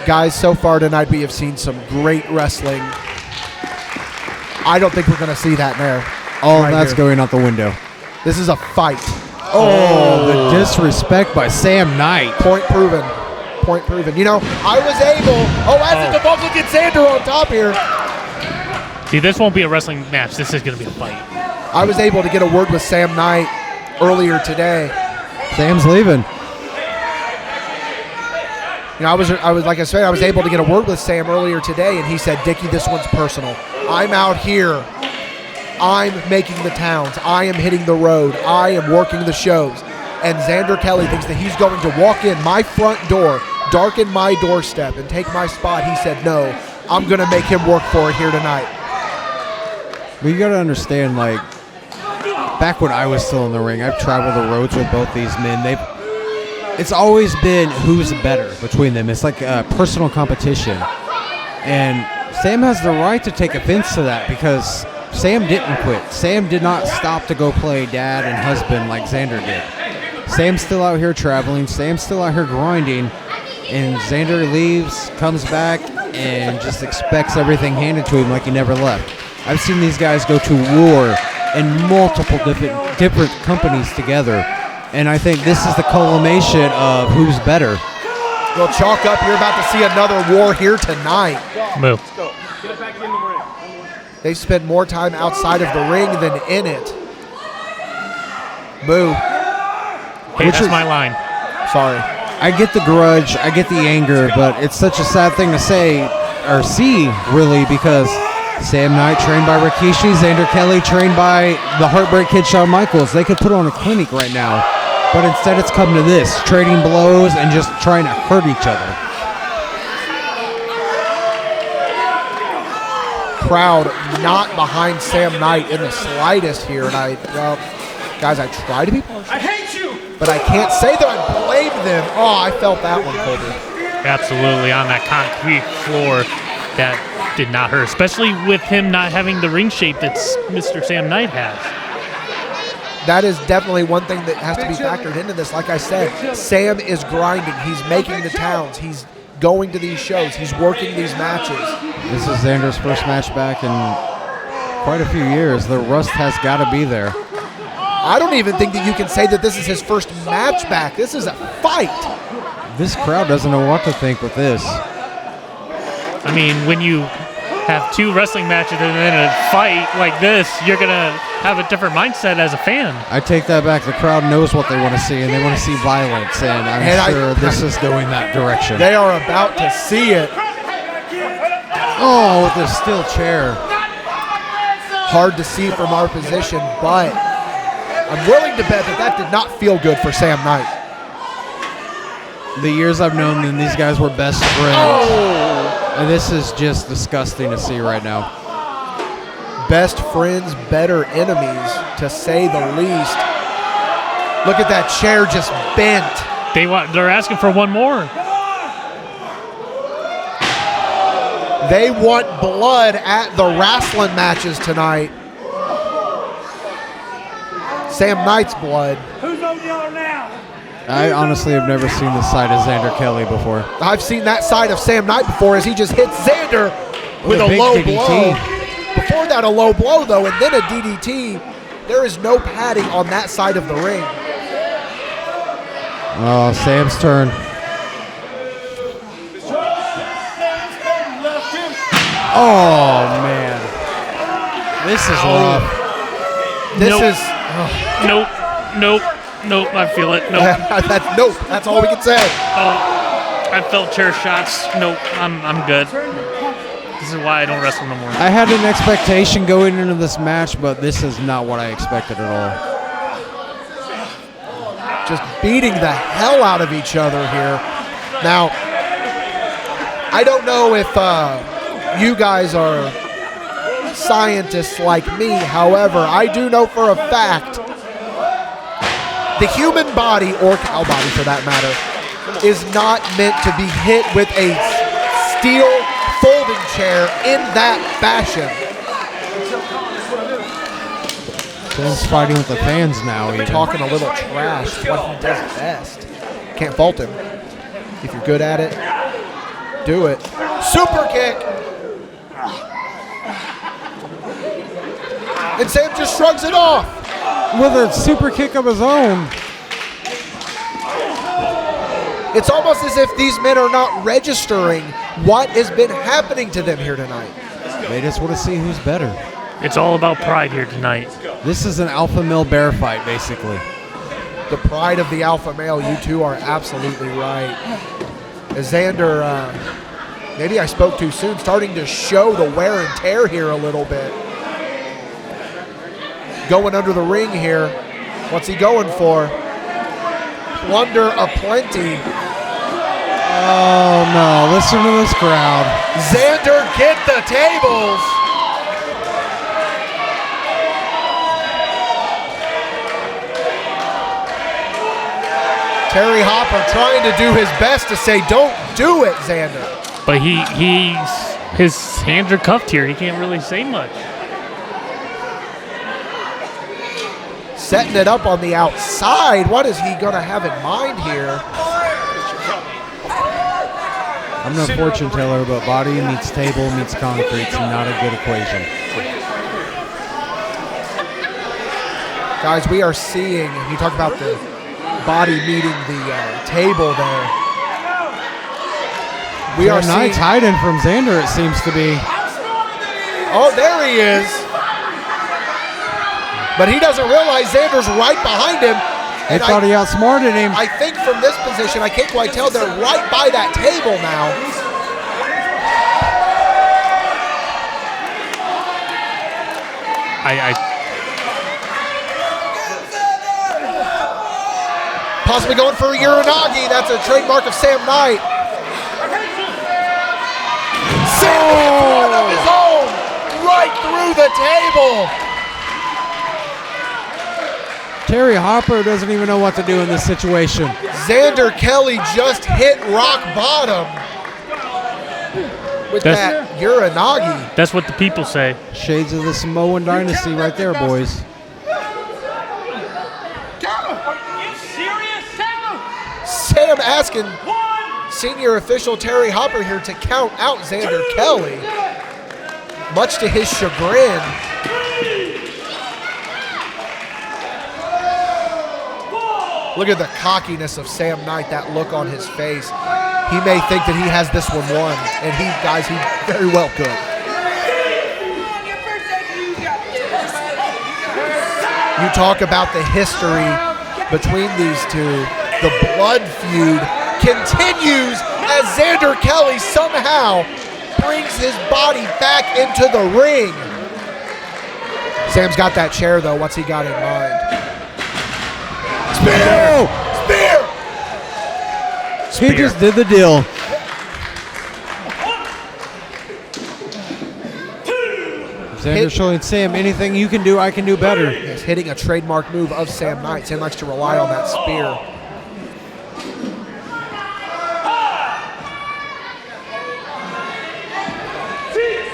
Guys, so far tonight we have seen some great wrestling. I don't think we're going to see that there. All right that's here. going out the window. This is a fight. Oh, the disrespect by Sam Knight. Point proven. Point proven. You know, I was able. As the Buffalo gets Xander on top here. See, this won't be a wrestling match. This is going to be a fight. I was able to get a word with Sam Knight earlier today. Sam's leaving. You know, I was like I said, I was able to get a word with Sam earlier today, and he said, "Dickie, this one's personal. I'm out here. I'm making the towns. I am hitting the road. I am working the shows." And Xander Kelly thinks that he's going to walk in my front door, darken my doorstep, and take my spot. He said, "No, I'm going to make him work for it here tonight." Well, you got to understand, like, back when I was still in the ring, I've traveled the roads with both these men. It's always been who's better between them. It's like a personal competition. And Sam has the right to take offense to that because Sam didn't quit. Sam did not stop to go play dad and husband like Xander did. Sam's still out here traveling. Sam's still out here grinding. And Xander leaves, comes back, and just expects everything handed to him like he never left. I've seen these guys go to war in multiple different companies together. And I think this is the culmination of who's better. Well, chalk up, you're about to see another war here tonight. Move. They spend more time outside of the ring than in it. Boo. Hey, that's my line. Sorry. I get the grudge, I get the anger, but it's such a sad thing to say, or see, really, because Sam Knight trained by Rikishi, Xander Kelly trained by the Heartbreak Kid Shawn Michaels. They could put on a clinic right now, but instead it's come to this, trading blows and just trying to hurt each other. Crowd not behind Sam Knight in the slightest here, and guys, I try to be partial. I hate you! But I can't say that I blame them. Oh, I felt that one, Colby. Absolutely, on that concrete floor, that did not hurt, especially with him not having the ring shape that Mr. Sam Knight has. That is definitely one thing that has to be factored into this. Like I said, Sam is grinding. He's making the towns. He's going to these shows. He's working these matches. This is Xander's first match back in quite a few years. The rust has got to be there. I don't even think that you can say that this is his first match back. This is a fight. This crowd doesn't know what to think with this. I mean, when you have two wrestling matches and then a fight like this, you're going to have a different mindset as a fan. I take that back. The crowd knows what they want to see, and they want to see violence, and I'm sure this is going that direction. They are about to see it. Oh, with this steel chair. Hard to see from our position, but I'm willing to bet that did not feel good for Sam Knight. The years I've known them, these guys were best friends. Oh! And this is just disgusting to see right now. Best friends, better enemies, to say the least. Look at that chair just bent. They're asking for one more. They want blood at the wrestling matches tonight. Sam Knight's blood. Who's on yellow now? I honestly have never seen the side of Xander Kelly before. I've seen that side of Sam Knight before as he just hits Xander with a big low DDT. blow. Before that, a low blow, though, and then a DDT. There is no padding on that side of the ring. Oh, Sam's turn. Oh, man. This is rough. Nope, I feel it. Nope. Nope, that's all we can say. Oh, I felt chair shots. Nope, I'm good. This is why I don't wrestle no more. I had an expectation going into this match, but this is not what I expected at all. Just beating the hell out of each other here. Now, I don't know if you guys are scientists like me. However, I do know for a fact the human body, or cow body for that matter, is not meant to be hit with a steel folding chair in that fashion. Sam's fighting with the fans now. Even. Talking a little trash, what he does best. Can't fault him. If you're good at it, do it. Super kick! And Sam just shrugs it off. With a super kick of his own. It's almost as if these men are not registering what has been happening to them here tonight. They just want to see who's better. It's all about pride here tonight. This is an alpha male bear fight, basically. The pride of the alpha male. You two are absolutely right. As Xander, maybe I spoke too soon, starting to show the wear and tear here a little bit. Going under the ring here. What's he going for? Plunder aplenty. Oh, no. Listen to this crowd. Xander, get the tables. Terry Hopper trying to do his best to say, don't do it, Xander. But his hands are cuffed here. He can't really say much. Setting it up on the outside. What is he going to have in mind here? I'm no fortune teller, but body meets table meets concrete's not a good equation. Guys, we are seeing, you talk about the body meeting the table there. We are Knight's hiding from Xander, it seems to be. Oh, there he is. But he doesn't realize Xander's right behind him. He thought he outsmarted him. I think from this position, I can't quite tell, they're right by that table now. Possibly going for a Uranagi. That's a trademark of Sam Knight. Sam in front of his own, right through the table. Terry Hopper doesn't even know what to do in this situation. Xander Kelly just hit rock bottom with that Uranagi. That's what the people say. Shades of the Samoan dynasty right there, boys. Sam asking senior official Terry Hopper here to count out Xander Kelly, much to his chagrin. Look at the cockiness of Sam Knight, that look on his face. He may think that he has this one won, and he very well could. You talk about the history between these two. The blood feud continues as Xander Kelly somehow brings his body back into the ring. Sam's got that chair, though. What's he got in mind? Spear! Spear! He just did the deal. Xander showing Sam, anything you can do, I can do better. Yes, hitting a trademark move of Sam Knight. Sam likes to rely on that spear.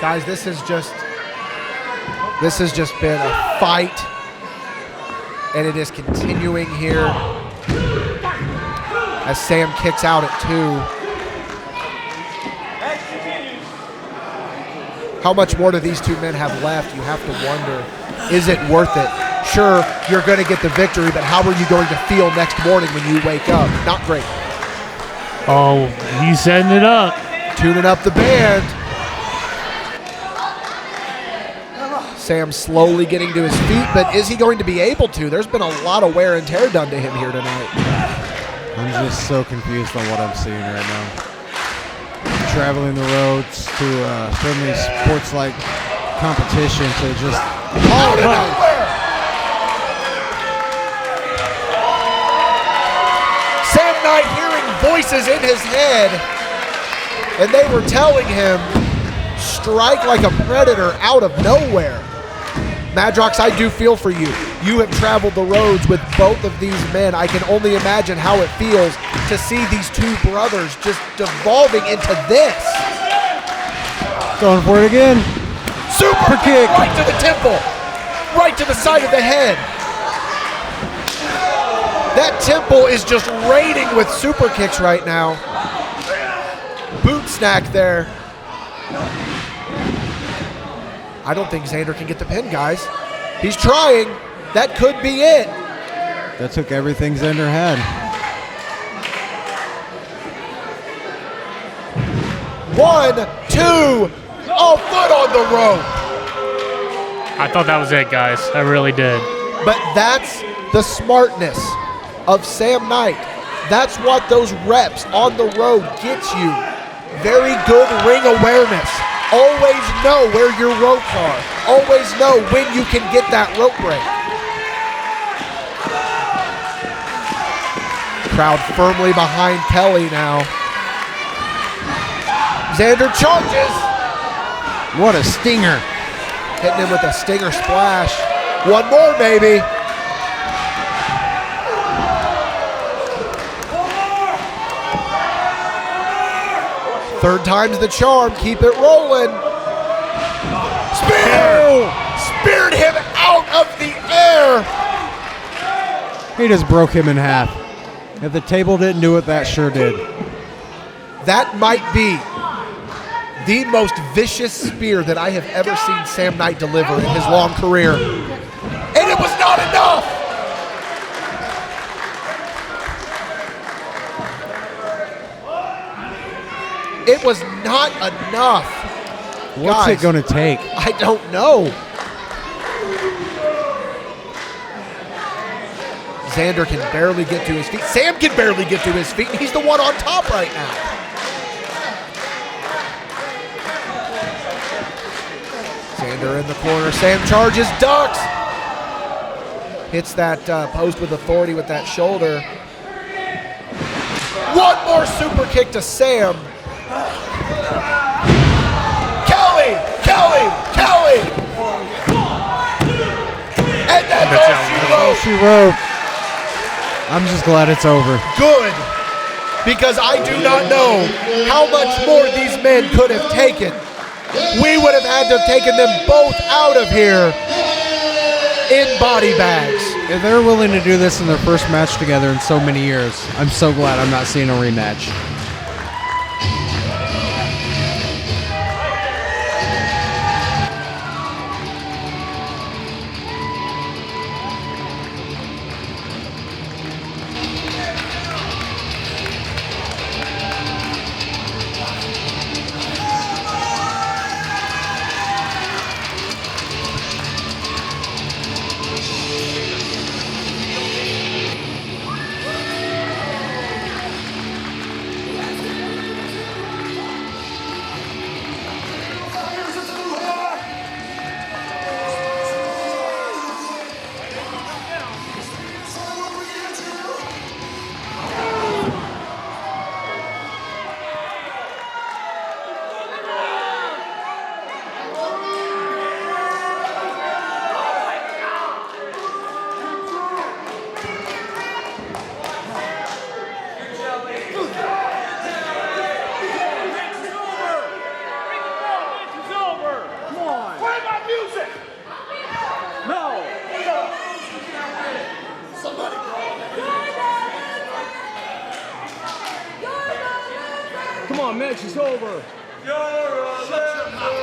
Guys, this has just been a fight, and it is continuing here as Sam kicks out at 2. How much more do these two men have left? You have to wonder, is it worth it? Sure, you're going to get the victory, but how are you going to feel next morning when you wake up? Not great. Oh, he's setting it up. Tuning up the band. Sam slowly getting to his feet, but is he going to be able to? There's been a lot of wear and tear done to him here tonight. I'm just so confused on what I'm seeing right now. Traveling the roads to friendly sports-like competition to just out of nowhere. Sam Knight hearing voices in his head, and they were telling him, strike like a predator out of nowhere. Madrox, I do feel for you. You have traveled the roads with both of these men. I can only imagine how it feels to see these two brothers just devolving into this. Going for it again. Super kick right to the temple, right to the side of the head. That temple is just raining with super kicks right now. Boot snack there. I don't think Xander can get the pin, guys. He's trying. That could be it. That took everything Xander had. 1, 2, oh, foot on the rope. I thought that was it, guys. I really did. But that's the smartness of Sam Knight. That's what those reps on the road gets you. Very good ring awareness. Always know where your ropes are. Always know when you can get that rope break. Crowd firmly behind Kelly now. Xander charges. What a stinger. Hitting him with a stinger splash. One more, maybe. Third time's the charm. Keep it rolling. Spear! Speared him out of the air. He just broke him in half. If the table didn't do it, that sure did. That might be the most vicious spear that I have ever seen Sam Knight deliver in his long career. And it was not enough. It was not enough. What's Guys, it going to take? I don't know. Xander can barely get to his feet. Sam can barely get to his feet, and he's the one on top right now. Xander in the corner. Sam charges, ducks. Hits that post with authority with that shoulder. One more super kick to Sam. Kelly! And that's all she wrote. I'm just glad it's over. Good, because I do not know how much more these men could have taken. We would have had to have taken them both out of here in body bags. If they're willing to do this in their first match together in so many years, I'm so glad I'm not seeing a rematch. Come on, match is over. You're a leper.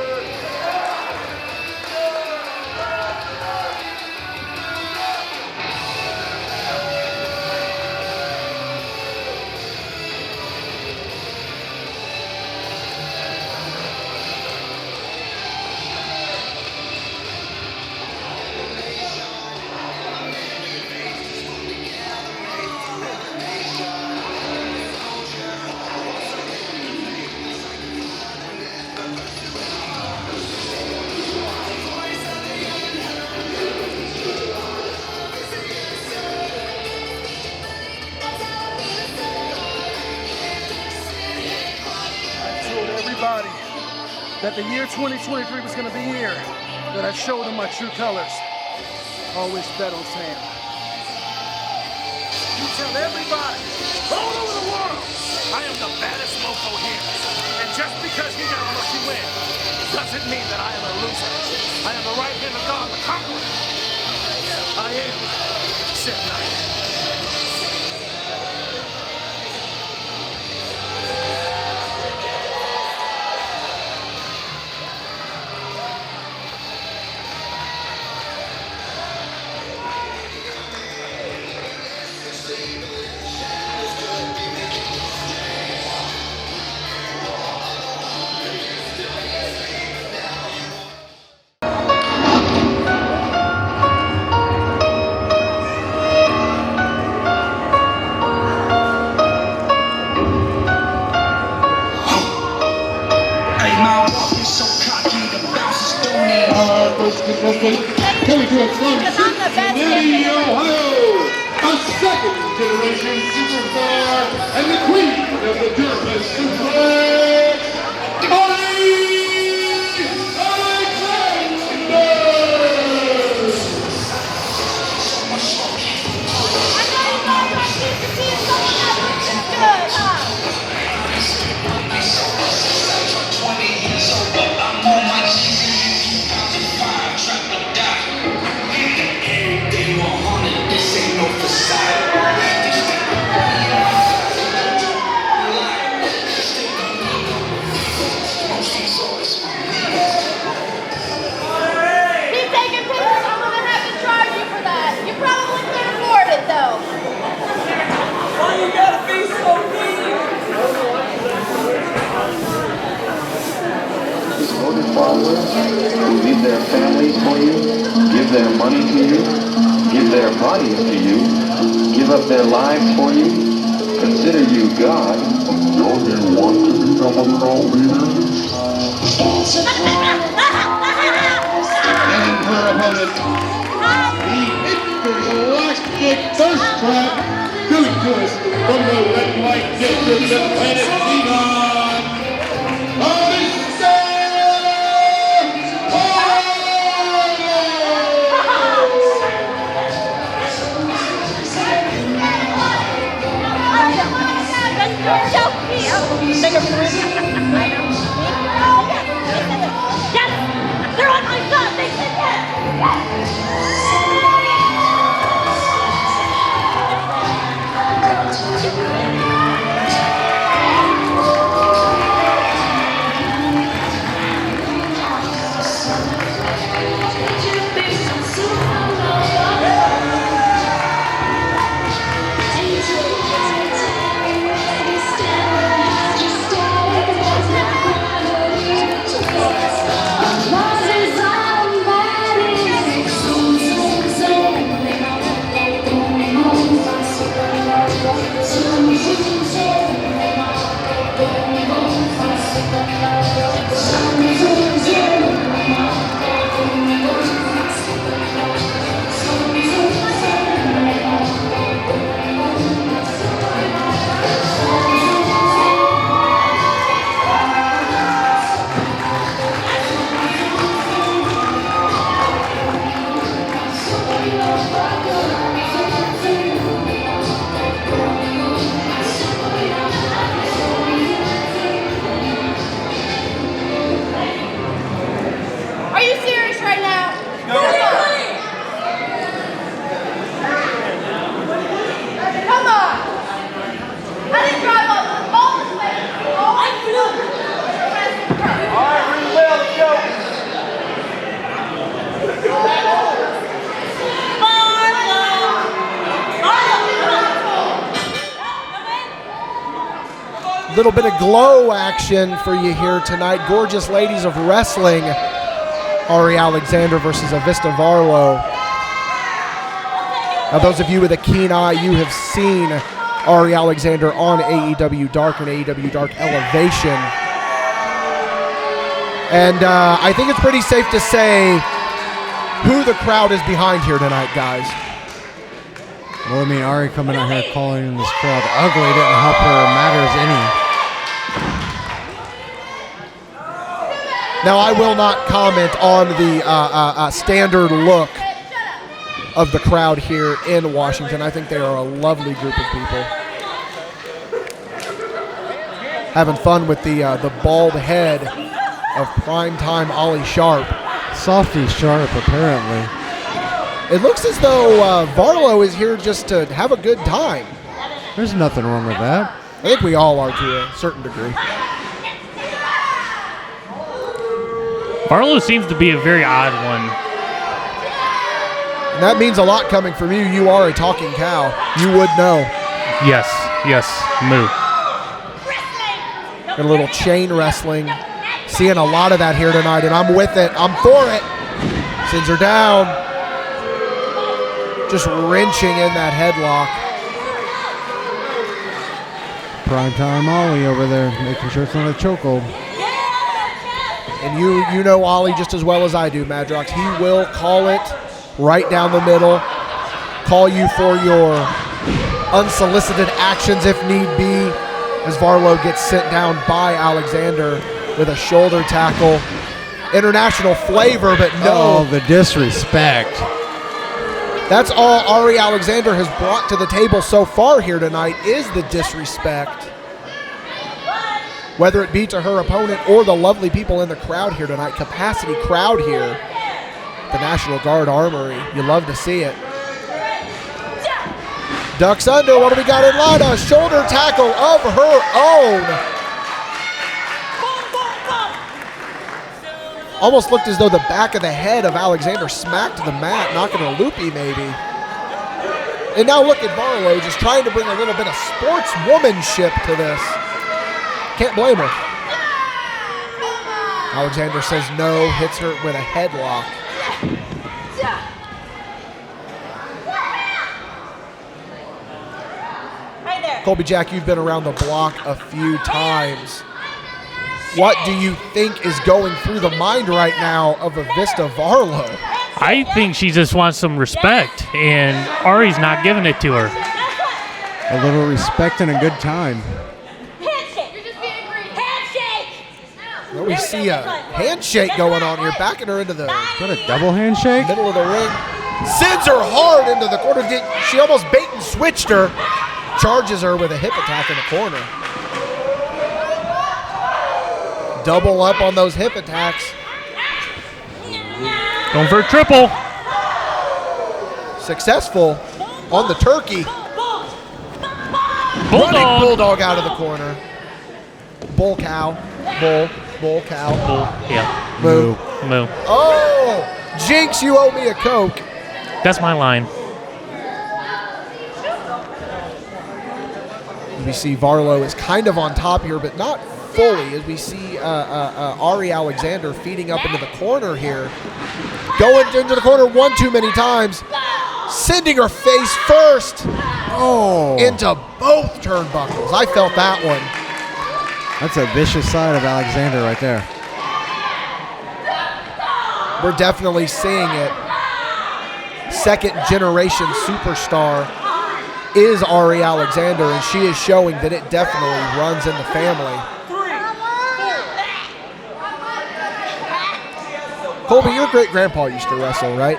That the year 2023 was going to be here, that I showed them my true colors. Always bet on Sam. You tell everybody, all over the world, I am the baddest mofo here. And just because he got a lucky win, doesn't mean that I am a loser. I am the right hand of God, the conqueror. I am Sam Knight. contestant coming to us from Cincinnati, Ohio, a second-generation superstar and the queen of the German suplex, followers who leave their families for you, give their money to you, give their bodies to you, give up their lives for you, consider you God. Don't you want to become a cult leader? And her opponent, the intergalactic thirst trap, coming to us from the red light district of planet Xenon, Odyssey! Yes! They're on my side! They said yes! Little bit of glow action for you here tonight. Gorgeous ladies of wrestling. Ari Alexander versus Avista Varlow. Now, those of you with a keen eye, you have seen Ari Alexander on AEW Dark and AEW Dark Elevation. And I think it's pretty safe to say who the crowd is behind here tonight, guys. Well, I mean, Ari coming out here calling this crowd ugly didn't help her matters any. Now, I will not comment on the standard look of the crowd here in Washington. I think they are a lovely group of people. Having fun with the bald head of primetime Ollie Sharp. Softy Sharp, apparently. It looks as though Varlow is here just to have a good time. There's nothing wrong with that. I think we all are to a certain degree. Barlow seems to be a very odd one. And that means a lot coming from you. You are a talking cow. You would know. Yes, moo. Got a little chain wrestling. Seeing a lot of that here tonight, and I'm with it. I'm for it. Sends her down. Just wrenching in that headlock. Primetime Ollie over there, making sure it's not a chokehold. And you know Ollie just as well as I do, Madrox. He will call it right down the middle, call you for your unsolicited actions if need be, as Varlow gets sent down by Alexander with a shoulder tackle. International flavor, but no. Oh, the disrespect. That's all Ari Alexander has brought to the table so far here tonight is the disrespect. Whether it be to her opponent or the lovely people in the crowd here tonight, capacity crowd here, the National Guard Armory. You love to see it. Ducks under. What do we got in line? A shoulder tackle of her own. Almost looked as though the back of the head of Alexander smacked the mat, knocking a loopy maybe. And now look at Varlow just trying to bring a little bit of sportswomanship to this. Can't blame her. Alexander says no, hits her with a headlock. Right there. Colby Jack, you've been around the block a few times. What do you think is going through the mind right now of a Vista Varlow? I think she just wants some respect, and Ari's not giving it to her. A little respect and a good time. Handshake. You're just being greedy. Handshake. Well, we see a handshake going on here, backing her into the Is that a double handshake? middle of the ring. Sends her hard into the corner. She almost bait and switched her. Charges her with a hip attack in the corner. Double up on those hip attacks. Going for a triple. Successful on the turkey. Running Bulldog. bulldog out of the corner. Bull cow. Bull cow. Bull. Yeah. Moo. Moo. Oh! Jinx, you owe me a Coke. That's my line. We see Varlow is kind of on top here, but not fully, as we see Ari Alexander feeding up into the corner here. Going into the corner one too many times. Sending her face first into both turnbuckles. I felt that one. That's a vicious side of Alexander right there. We're definitely seeing it. Second generation superstar is Ari Alexander, and she is showing that it definitely runs in the family. Colby, your great grandpa used to wrestle, right?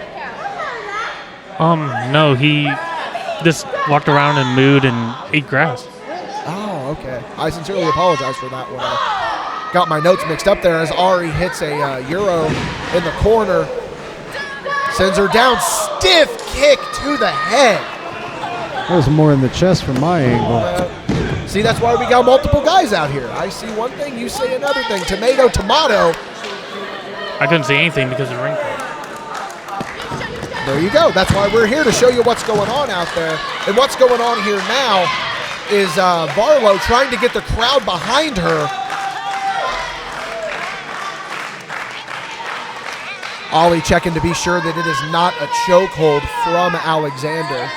No, he just walked around and mooed and ate grass. Oh, okay. I sincerely apologize for that one. I got my notes mixed up there as Ari hits a Euro in the corner. Sends her down. Stiff kick to the head. That was more in the chest from my angle. See, that's why we got multiple guys out here. I see one thing, you say another thing. Tomato, tomato. I couldn't see anything because of the ring. There you go. That's why we're here, to show you what's going on out there. And what's going on here now is Varlow trying to get the crowd behind her. Ollie checking to be sure that it is not a chokehold from Alexander.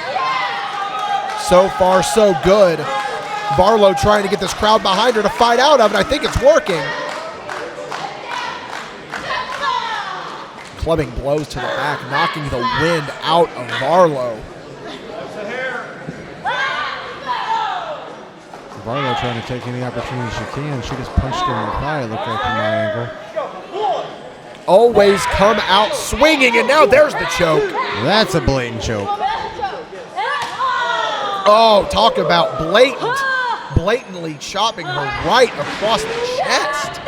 So far, so good. Varlow trying to get this crowd behind her to fight out of it. I think it's working. Clubbing blows to the back, knocking the wind out of Varlow. Varlow trying to take any opportunity she can. She just punched her in the thigh, it looked like, from my angle. Always come out swinging, and now there's the choke. That's a blatant choke. Oh, talk about blatantly chopping her right across the chest.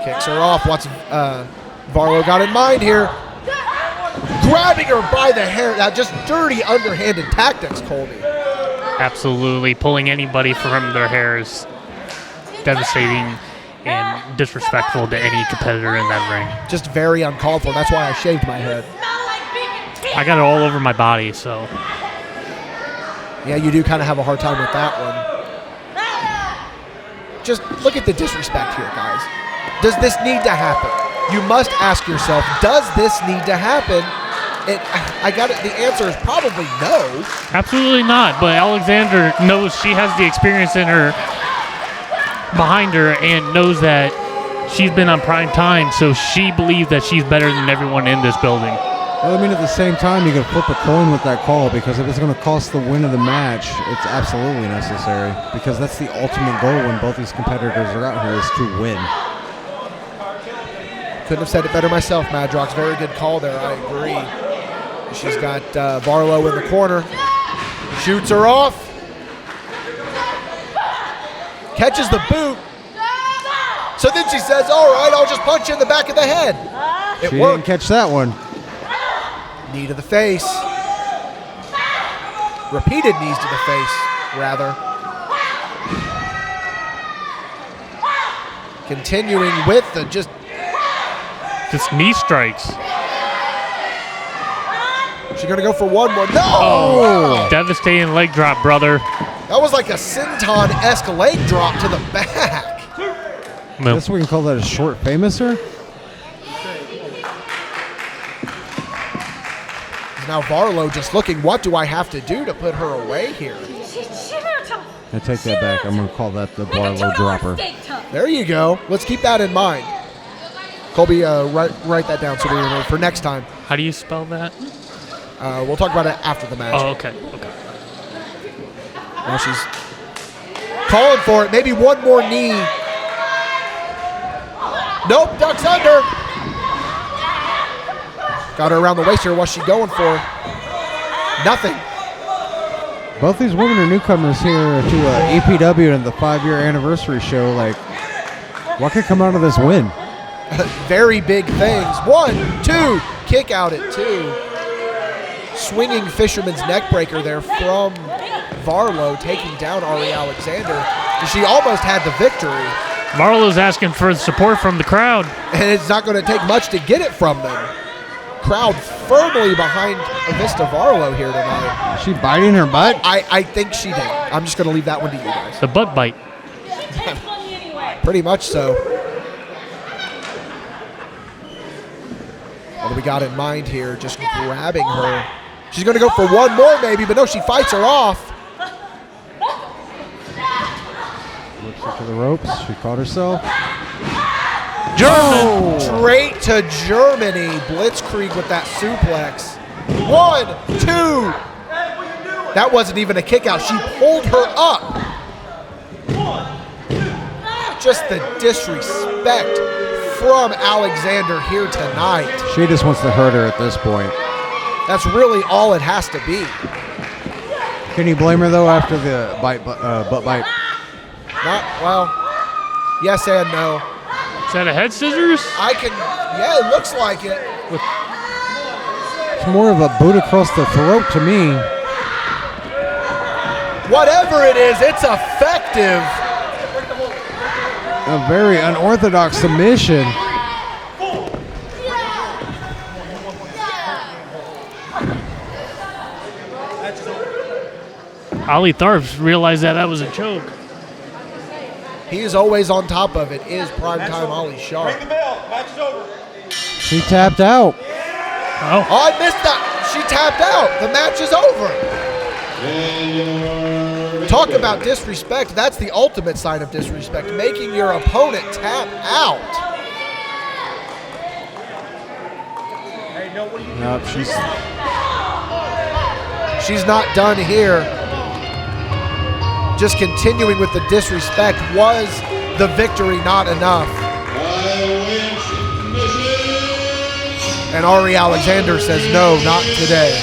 Kicks her off. What's Varlow got in mind here? Grabbing her by the hair. Now, just dirty underhanded tactics, Colby. Absolutely. Pulling anybody from their hair is devastating and disrespectful to any competitor in that ring. Just very uncalled for. That's why I shaved my head. I got it all over my body, so. Yeah, you do kind of have a hard time with that one. Just look at the disrespect here, guys. Does this need to happen? You must ask yourself, does this need to happen? I got it. The answer is probably no. Absolutely not, but Alexander knows she has the experience in her behind her and knows that she's been on prime time, so she believes that she's better than everyone in this building. Well, I mean, at the same time, you can flip a coin with that call, because if it's going to cost the win of the match, it's absolutely necessary, because that's the ultimate goal when both these competitors are out here, is to win. Couldn't have said it better myself, Madrox. Very good call there. I agree. She's got Varlow in the corner. Shoots her off. Catches the boot. So then she says, all right, I'll just punch you in the back of the head. It She worked. didn't catch that one. Knee to the face. Repeated knees to the face, rather. Continuing with the just knee strikes. She's going to go for one more. No! Oh, devastating leg drop, brother. That was like a senton-esque leg drop to the back. I guess we can call that a short famouser. Now Varlow just looking, what do I have to do to put her away here? I take that back. I'm going to call that the Varlow dropper. There you go. Let's keep that in mind. Colby, write that down so we remember for next time. How do you spell that? We'll talk about it after the match. Oh, okay. Okay. Now she's calling for it. Maybe one more knee. Nope, ducks under. Got her around the waist here. What's she going for? Nothing. Both these women are newcomers here to EPW and the 5-year anniversary show. Like, what could come out of this win? Very big things. 1, 2, kick out at 2. Swinging fisherman's neck breaker there from Varlow, taking down Ari Alexander. She almost had the victory. Varlow's asking for support from the crowd. And it's not going to take much to get it from them. Crowd firmly behind Avista Varlow here tonight. Is she biting her butt? I think she did. I'm just going to leave that one to you guys. The butt bite. Pretty much so. What do we got in mind here? Just grabbing her. She's going to go for one more maybe, but no, she fights her off. Looks her to the ropes. She caught herself. German. Straight to Germany. Blitzkrieg with that suplex. 1, 2. That wasn't even a kick out. She pulled her up. Just the disrespect from Alexander here tonight. She just wants to hurt her at this point. That's really all it has to be. Can you blame her, though, after the butt bite? Not, well, yes and no. Is that a head scissors? Yeah, it looks like it. It's more of a boot across the throat to me. Whatever it is, it's effective. A very unorthodox submission. Ollie Tharps realized that was a choke. He is always on top of it. Is primetime Ollie Sharp. Ring the bell. Match is over. She tapped out. Oh, I missed that. She tapped out. The match is over. Talk about disrespect. That's the ultimate sign of disrespect. Making your opponent tap out. Nope, She's not done here. Just continuing with the disrespect. Was the victory not enough? And Ari Alexander says, no, not today.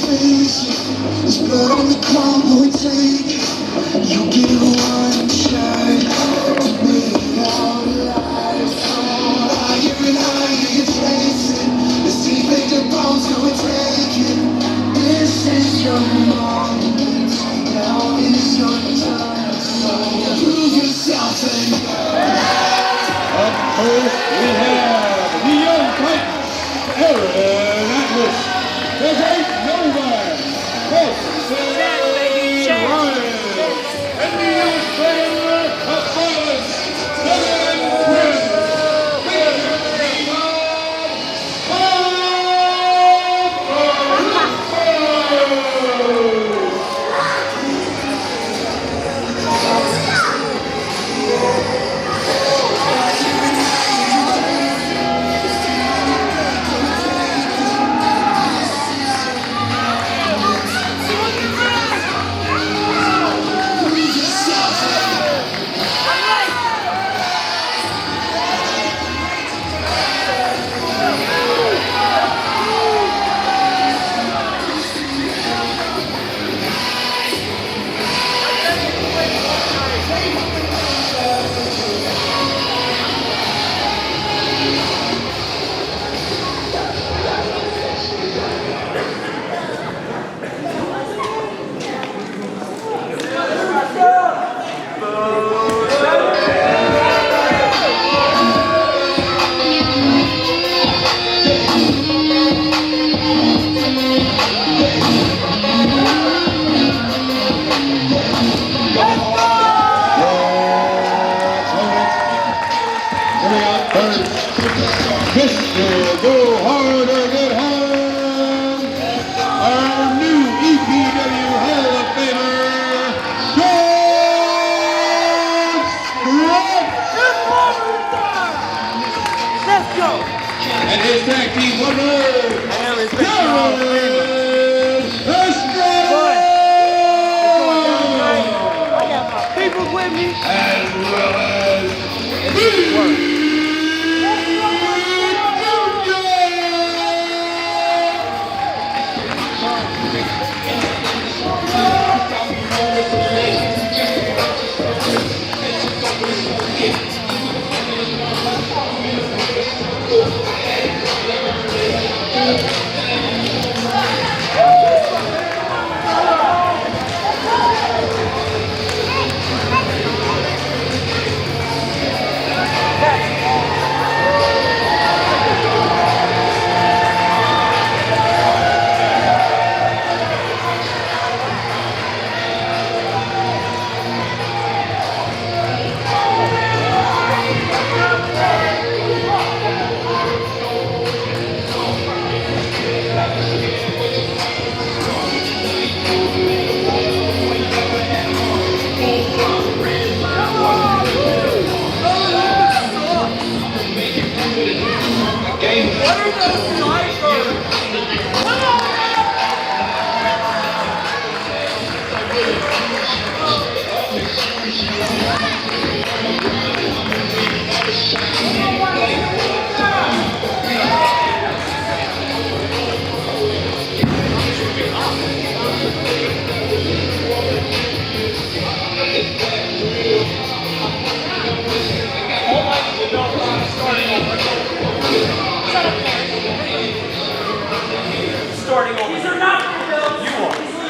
face it. There's blood on the ground, boy, take it. You get one shot to make it out alive. Higher and higher you chase it. The sea made your bones go and take it. This is your moment. Now is your time. So prove yourself and Up first, we have the young Titans, Aaron Atlas, the great Nova, Jose Ryan, and the young player, Akbar, 7 wins. Mr. Go Hard or Get Hard, our new EPW Hall of Famer, Let's go! and his tag team partner, Jared Estrada, I got my people with me. as well as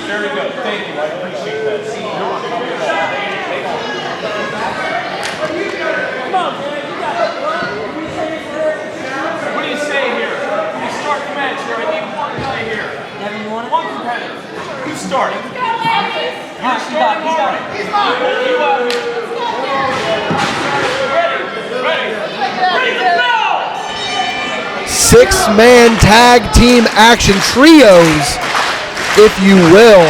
Very good. Thank you. I appreciate that. Come on, man. You got it. What do you say here? We start the match here. I need one guy here. One competitor. Who's starting? He's got it. He's mine. You out here. Ready to go! 6-man tag team action trios, if you will.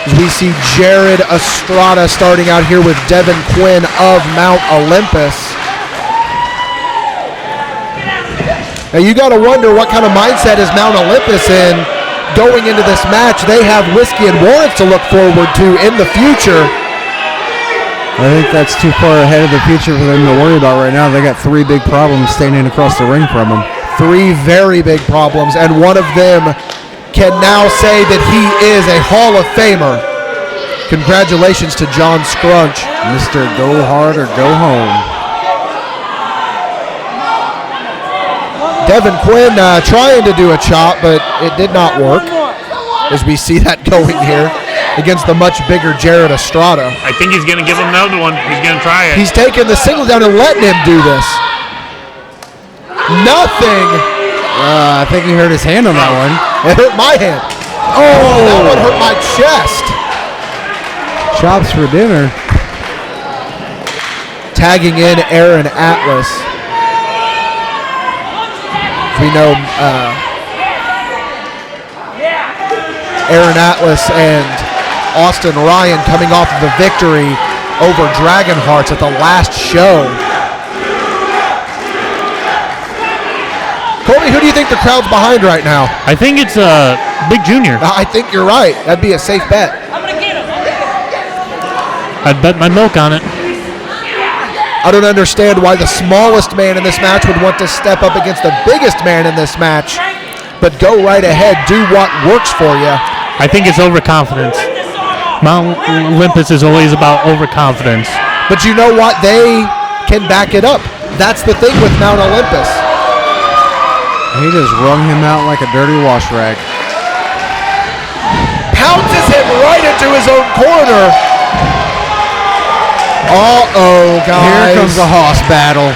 As we see Jared Estrada starting out here with Devin Quinn of Mount Olympus. Now you got to wonder what kind of mindset is Mount Olympus in going into this match. They have Whiskey and Warrants to look forward to in the future. I think that's too far ahead of the future for them to worry about right now. They got 3 big problems standing across the ring from them. 3 very big problems, and one of them can now say that he is a Hall of Famer. Congratulations to John Scrunch. Mr. Go Hard or Go Home. Devin Quinn trying to do a chop, but it did not work. As we see that going here against the much bigger Jared Estrada. I think he's going to give him another one. He's going to try it. He's taking the single down and letting him do this. Nothing. I think he hurt his hand on that one. It hurt my hand. Oh, that one hurt my chest. Chops for dinner. Tagging in Aaron Atlas. We know Aaron Atlas and Austin Ryan coming off of the victory over Dragon Hearts at the last show. Colby, who do you think the crowd's behind right now? I think it's Big Junior. I think you're right. That'd be a safe bet. I'd bet my milk on it. I don't understand why the smallest man in this match would want to step up against the biggest man in this match, but go right ahead, do what works for you. I think it's overconfidence. Mount Olympus is always about overconfidence. But you know what? They can back it up. That's the thing with Mount Olympus. He just wrung him out like a dirty wash rag. Pounces him right into his own corner. Uh-oh, guys. Here comes the Hoss battle.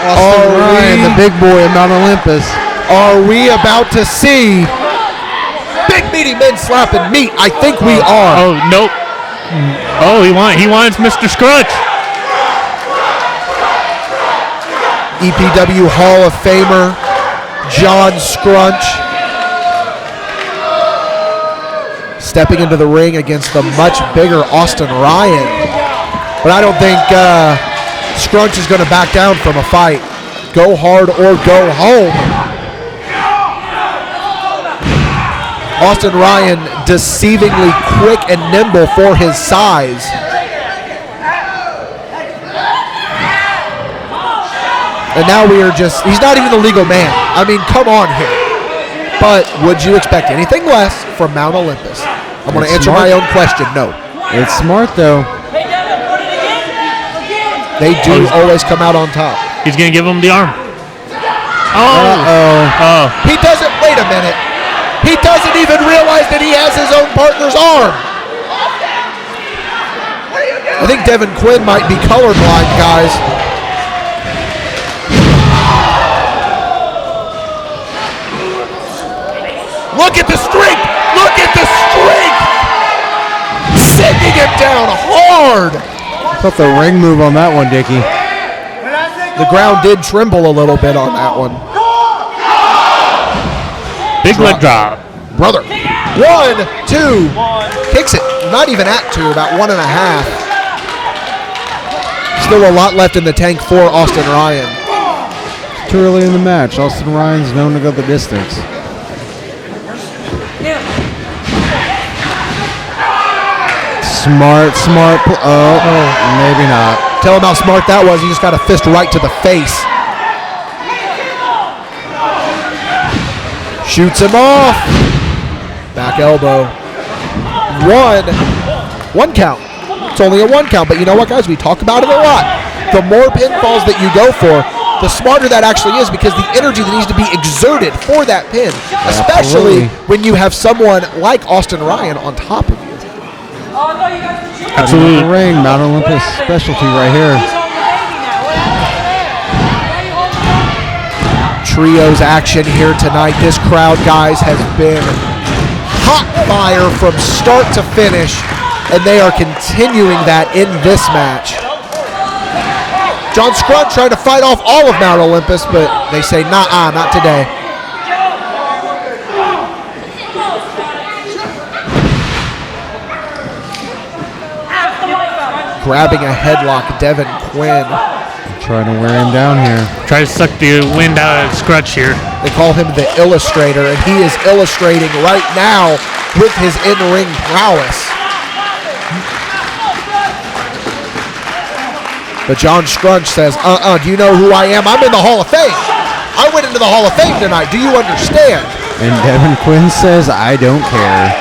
Austin Ryan, the big boy of Mount Olympus. Are we about to see big meaty men slapping meat? I think we are. Oh, nope. Oh, he wants Mr. Scrunch. EPW Hall of Famer John Scrunch stepping into the ring against the much bigger Austin Ryan. But I don't think Scrunch is going to back down from a fight. Go hard or go home. Austin Ryan deceivingly quick and nimble for his size. And now we are he's not even the legal man. I mean, come on here. But would you expect anything less from Mount Olympus? I'm going to answer my own question, no. It's smart, though. They do always come out on top. He's going to give him the arm. Uh-oh. He doesn't, wait a minute. He doesn't even realize that he has his own partner's arm. I think Devin Quinn might be colorblind, guys. Look at the strength! Look at the strength! Sending him down hard! I thought the ring move on that one, Dickie. The ground did tremble a little bit on that one. Big leg drop. Brother. 1, 2. Kicks it. Not even at 2, about 1.5. Still a lot left in the tank for Austin Ryan. Too early in the match. Austin Ryan's known to go the distance. Smart. Oh, maybe not. Tell him how smart that was. He just got a fist right to the face. Shoots him off. Back elbow. One count. It's only a 1 count, but you know what, guys? We talk about it a lot. The more pinfalls that you go for, the smarter that actually is, because the energy that needs to be exerted for that pin, especially when you have someone like Austin Ryan on top of you. Absolutely. Ring, Mount Olympus specialty right here. Trios action here tonight. This crowd, guys, has been hot fire from start to finish, and they are continuing that in this match. John Scrunch trying to fight off all of Mount Olympus, but they say, nah, not today. Grabbing a headlock, Devin Quinn. Trying to wear him down here. Try to suck the wind out of Scrunch here. They call him the illustrator, and he is illustrating right now with his in-ring prowess. But John Scrunch says, do you know who I am? I'm in the Hall of Fame. I went into the Hall of Fame tonight. Do you understand? And Devin Quinn says, I don't care.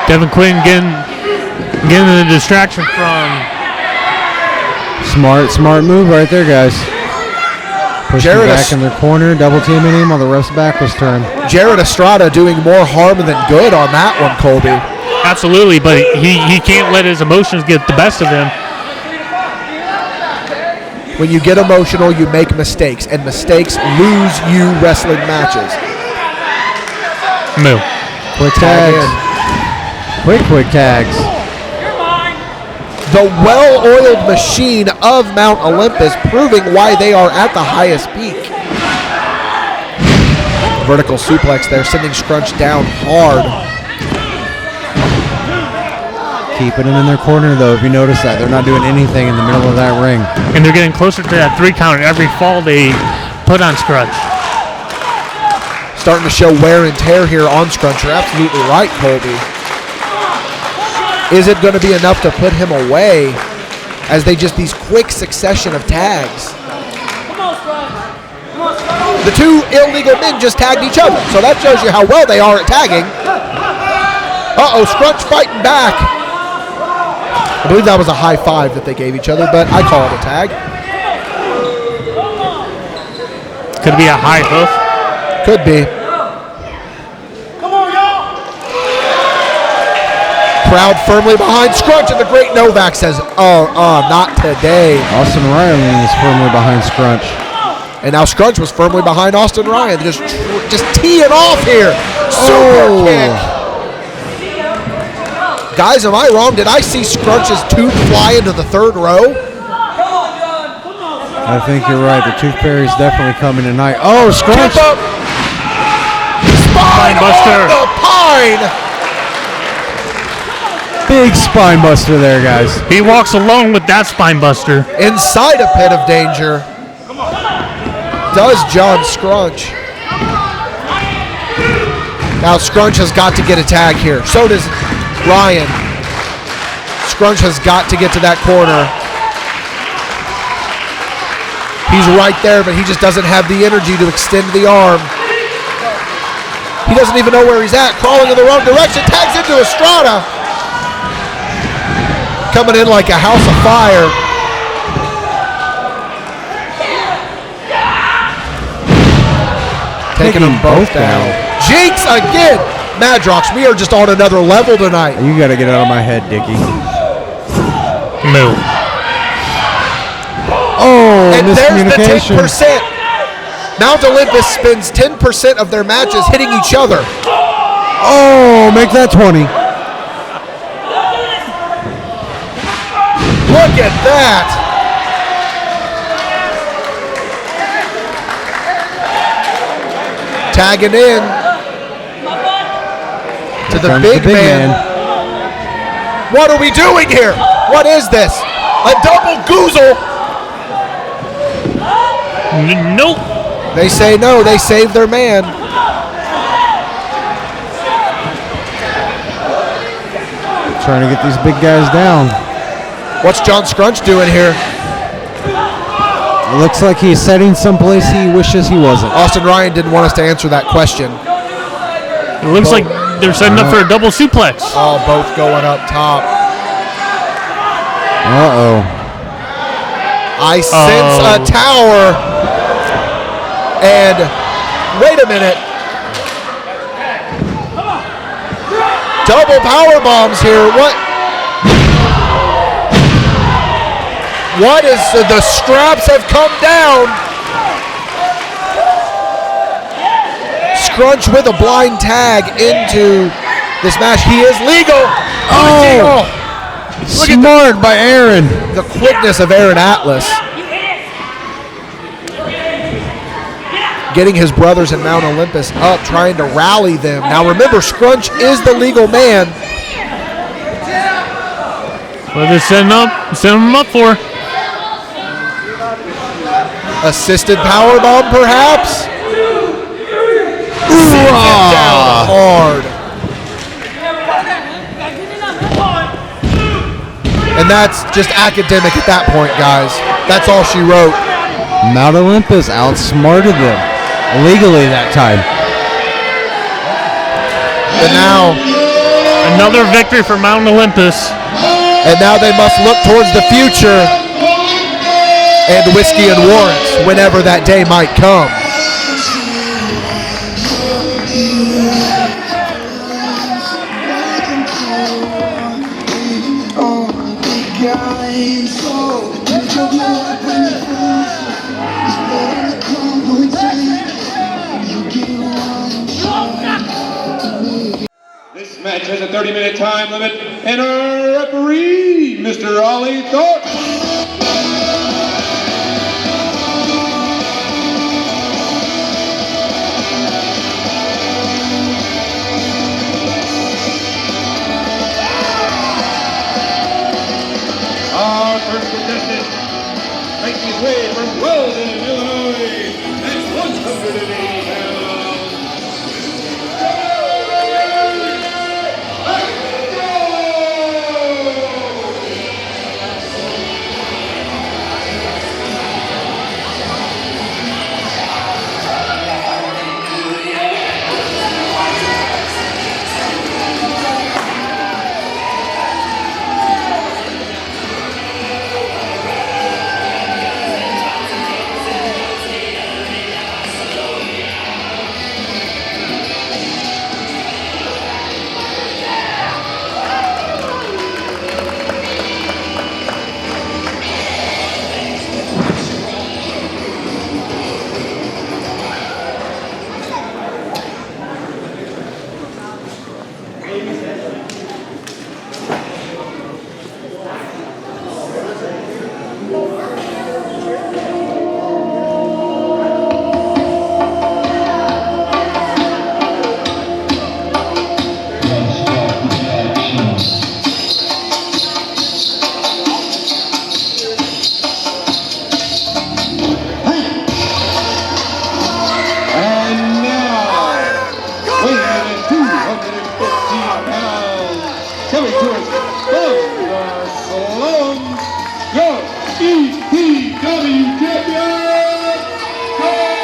Devin Quinn getting the distraction from. Smart move right there, guys. Pushing Jared back in their corner, double teaming him while the ref's back was turned. Jared Estrada doing more harm than good on that one, Colby. Absolutely, but he can't let his emotions get the best of him. When you get emotional, you make mistakes, and mistakes lose you wrestling matches. Move. Quick tags. Quick tags. The well-oiled machine of Mount Olympus, proving why they are at the highest peak. Vertical suplex there, sending Scrunch down hard. Keeping him in their corner, though, if you notice that. They're not doing anything in the middle of that ring. And they're getting closer to that 3 count every fall they put on Scrunch. Starting to show wear and tear here on Scrunch. You're absolutely right, Colby. Is it going to be enough to put him away as they just these quick succession of tags? The two illegal men just tagged each other, so that shows you how well they are at tagging. Uh-oh, Scrunch fighting back. I believe that was a high five that they gave each other, but I call it a tag. Could be a high hoof. Could be. Crowd firmly behind Scrunch, and the great Novak says, not today. Austin Ryan is firmly behind Scrunch. And now Scrunch was firmly behind Austin Ryan. Just teeing off here. Super kick. Guys, am I wrong? Did I see Scrunch's tooth fly into the 3rd row? I think you're right. The tooth fairy's definitely coming tonight. Oh, Scrunch. Tip up. Spine buster. on the pine. Big spine buster there, guys. He walks alone with that spine buster. Inside a pit of danger. Does John Scrunch. Now Scrunch has got to get a tag here. So does Ryan. Scrunch has got to get to that corner. He's right there, but he just doesn't have the energy to extend the arm. He doesn't even know where he's at. Crawling in the wrong direction. Tags into Estrada. Coming in like a house of fire. Taking them both down. Jinx again. Madrox, we are just on another level tonight. You got to get out of my head, Dickie. Move. Oh, and there's the miscommunication. 10%. Mount Olympus spends 10% of their matches hitting each other. Oh, make that 20. Look at that. Tagging in to the big man. What are we doing here? What is this? A double goozle. Nope. They say no. They save their man. Trying to get these big guys down. What's John Scrunch doing here? It looks like he's setting someplace he wishes he wasn't. Austin Ryan didn't want us to answer that question. It looks like they're setting up for a double suplex. Oh, both going up top. Uh-oh. I sense a tower. And wait a minute. Double power bombs here. What is the straps have come down. Scrunch with a blind tag into this match. He is legal. Oh, smart by Aaron. The quickness of Aaron Atlas. Getting his brothers in Mount Olympus up, trying to rally them. Now remember, Scrunch is the legal man. What they're setting him up for. Assisted powerbomb, perhaps? Down hard. And that's just academic at that point, guys. That's all she wrote. Mount Olympus outsmarted them legally that time. And now, Another victory for Mount Olympus. and now they must look towards the future and Whiskey and Warrants whenever that day might come. This match has a 30-minute time limit, and our referee, Mr. Ollie Thorpe. Our first contestant, making his way from Weldon, Illinois, that's 180 pounds. Coming to us from the slums, your EPW champion, Khalil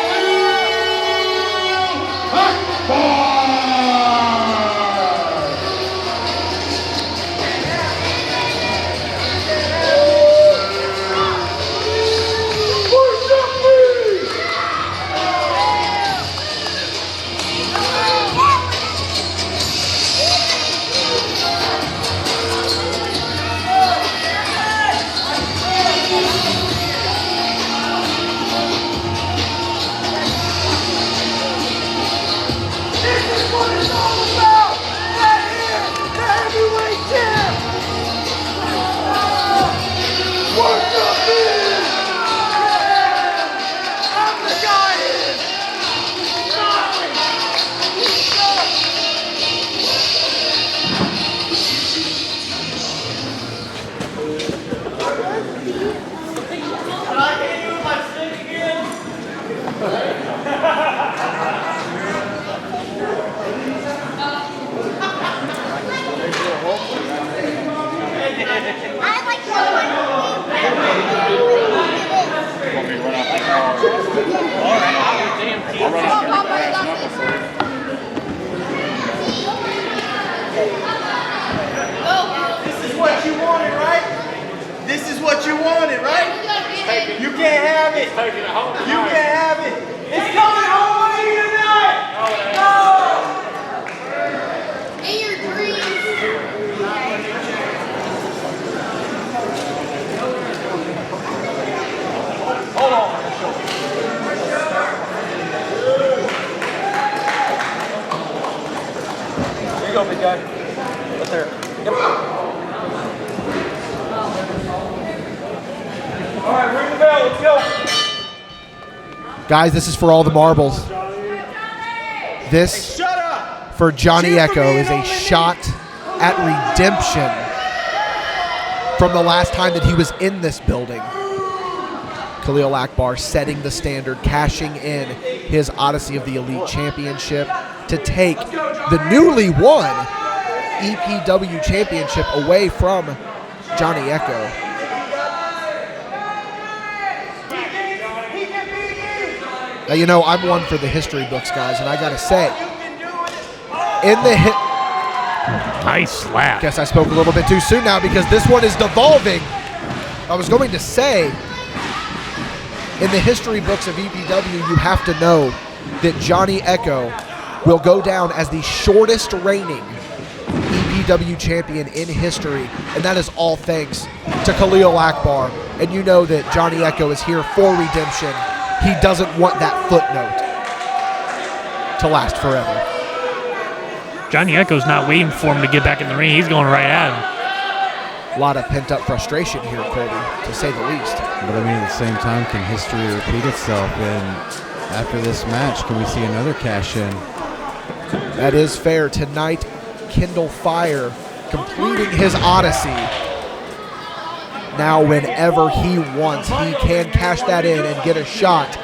Akbar! This is what you wanted, right? This is what you wanted, right? You can't have it. You can't have it. It's coming home with you tonight. No. In your dreams. Hold on. Here you go, big guy. Right there. Yep. All right, ring the bell. Let's go. Guys, this is for all the marbles. This, for Johnny Echo, is a shot at redemption from the last time that he was in this building. Khalil Akbar setting the standard, cashing in his Odyssey of the Elite Championship to take the newly won EPW Championship away from Johnny Echo. He You know, I'm one for the history books, guys, and I got to say, in the hit. Nice slap. Guess I spoke a little bit too soon now because this one is devolving. I was going to say, in the history books of EPW, you have to know that Johnny Echo will go down as the shortest reigning EPW champion in history, and that is all thanks to Khalil Akbar. And you know that Johnny Echo is here for redemption. He doesn't want that footnote to last forever. Johnny Echo's not waiting for him to get back in the ring. He's going right at him. A lot of pent-up frustration here, Colby, to say the least. But I mean, at the same time, can history repeat itself? And after this match, can we see another cash-in? That is fair. Tonight, Kyndal Fyre completing his Odyssey. Now, whenever he wants, he can cash that in and get a shot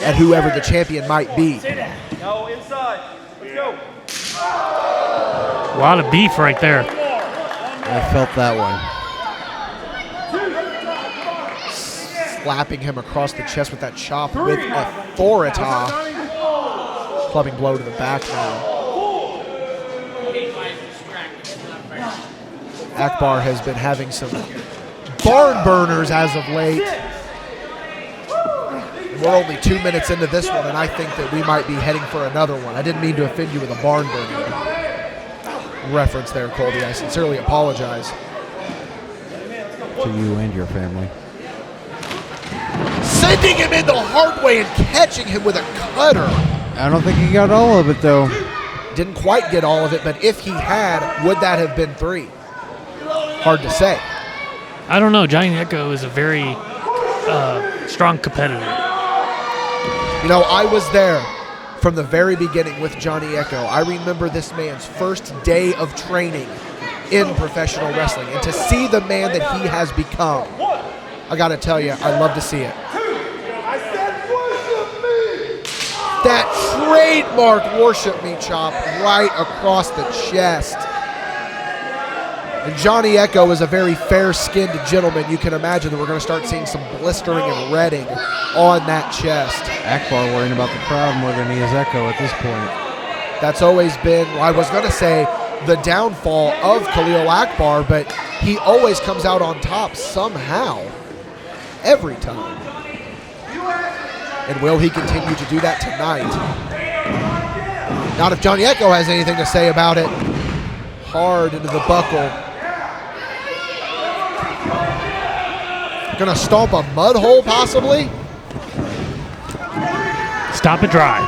at whoever the champion might be. No, inside. Let's go. A lot of beef right there. I felt that one. Slapping him across the chest with that chop with authority. Clubbing blow to the back now. Akbar has been having some barn burners as of late. We're only 2 minutes into this one, and I think that we might be heading for another one. I didn't mean to offend you with a barn burner reference there, Colby. I sincerely apologize. To you and your family. Sending him in the hard way and catching him with a cutter. I don't think he got all of it, though. Didn't quite get all of it, but if he had, would that have been 3? Hard to say. I don't know. Johnny Echo is a very strong competitor. You know, I was there from the very beginning with Johnny Echo. I remember this man's first day of training in professional wrestling. And to see the man that he has become, I got to tell you, I love to see it. That trademark worship me chop right across the chest. And Johnny Echo is a very fair-skinned gentleman. You can imagine that we're going to start seeing some blistering and redding on that chest. Akbar worrying about the crowd more than he is Echo at this point. That's always been, I was going to say, the downfall of Khalil Akbar, but he always comes out on top somehow, every time. And will he continue to do that tonight? Not if Johnny Echo has anything to say about it. Hard into the buckle. Gonna stomp a mud hole, possibly? Stop it dry.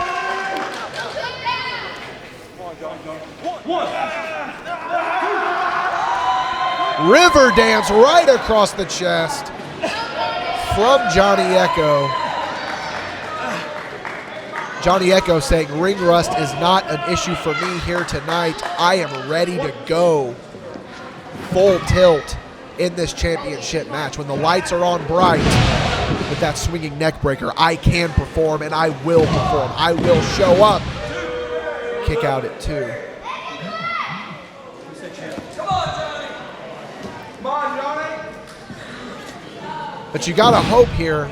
River dance right across the chest from Johnny Echo. Johnny Echo saying ring rust is not an issue for me here tonight. I am ready to go full tilt in this championship match. When the lights are on bright with that swinging neck breaker, I can perform and I will perform. I will show up. Kick out at 2. Come on, Johnny. But you got to hope here.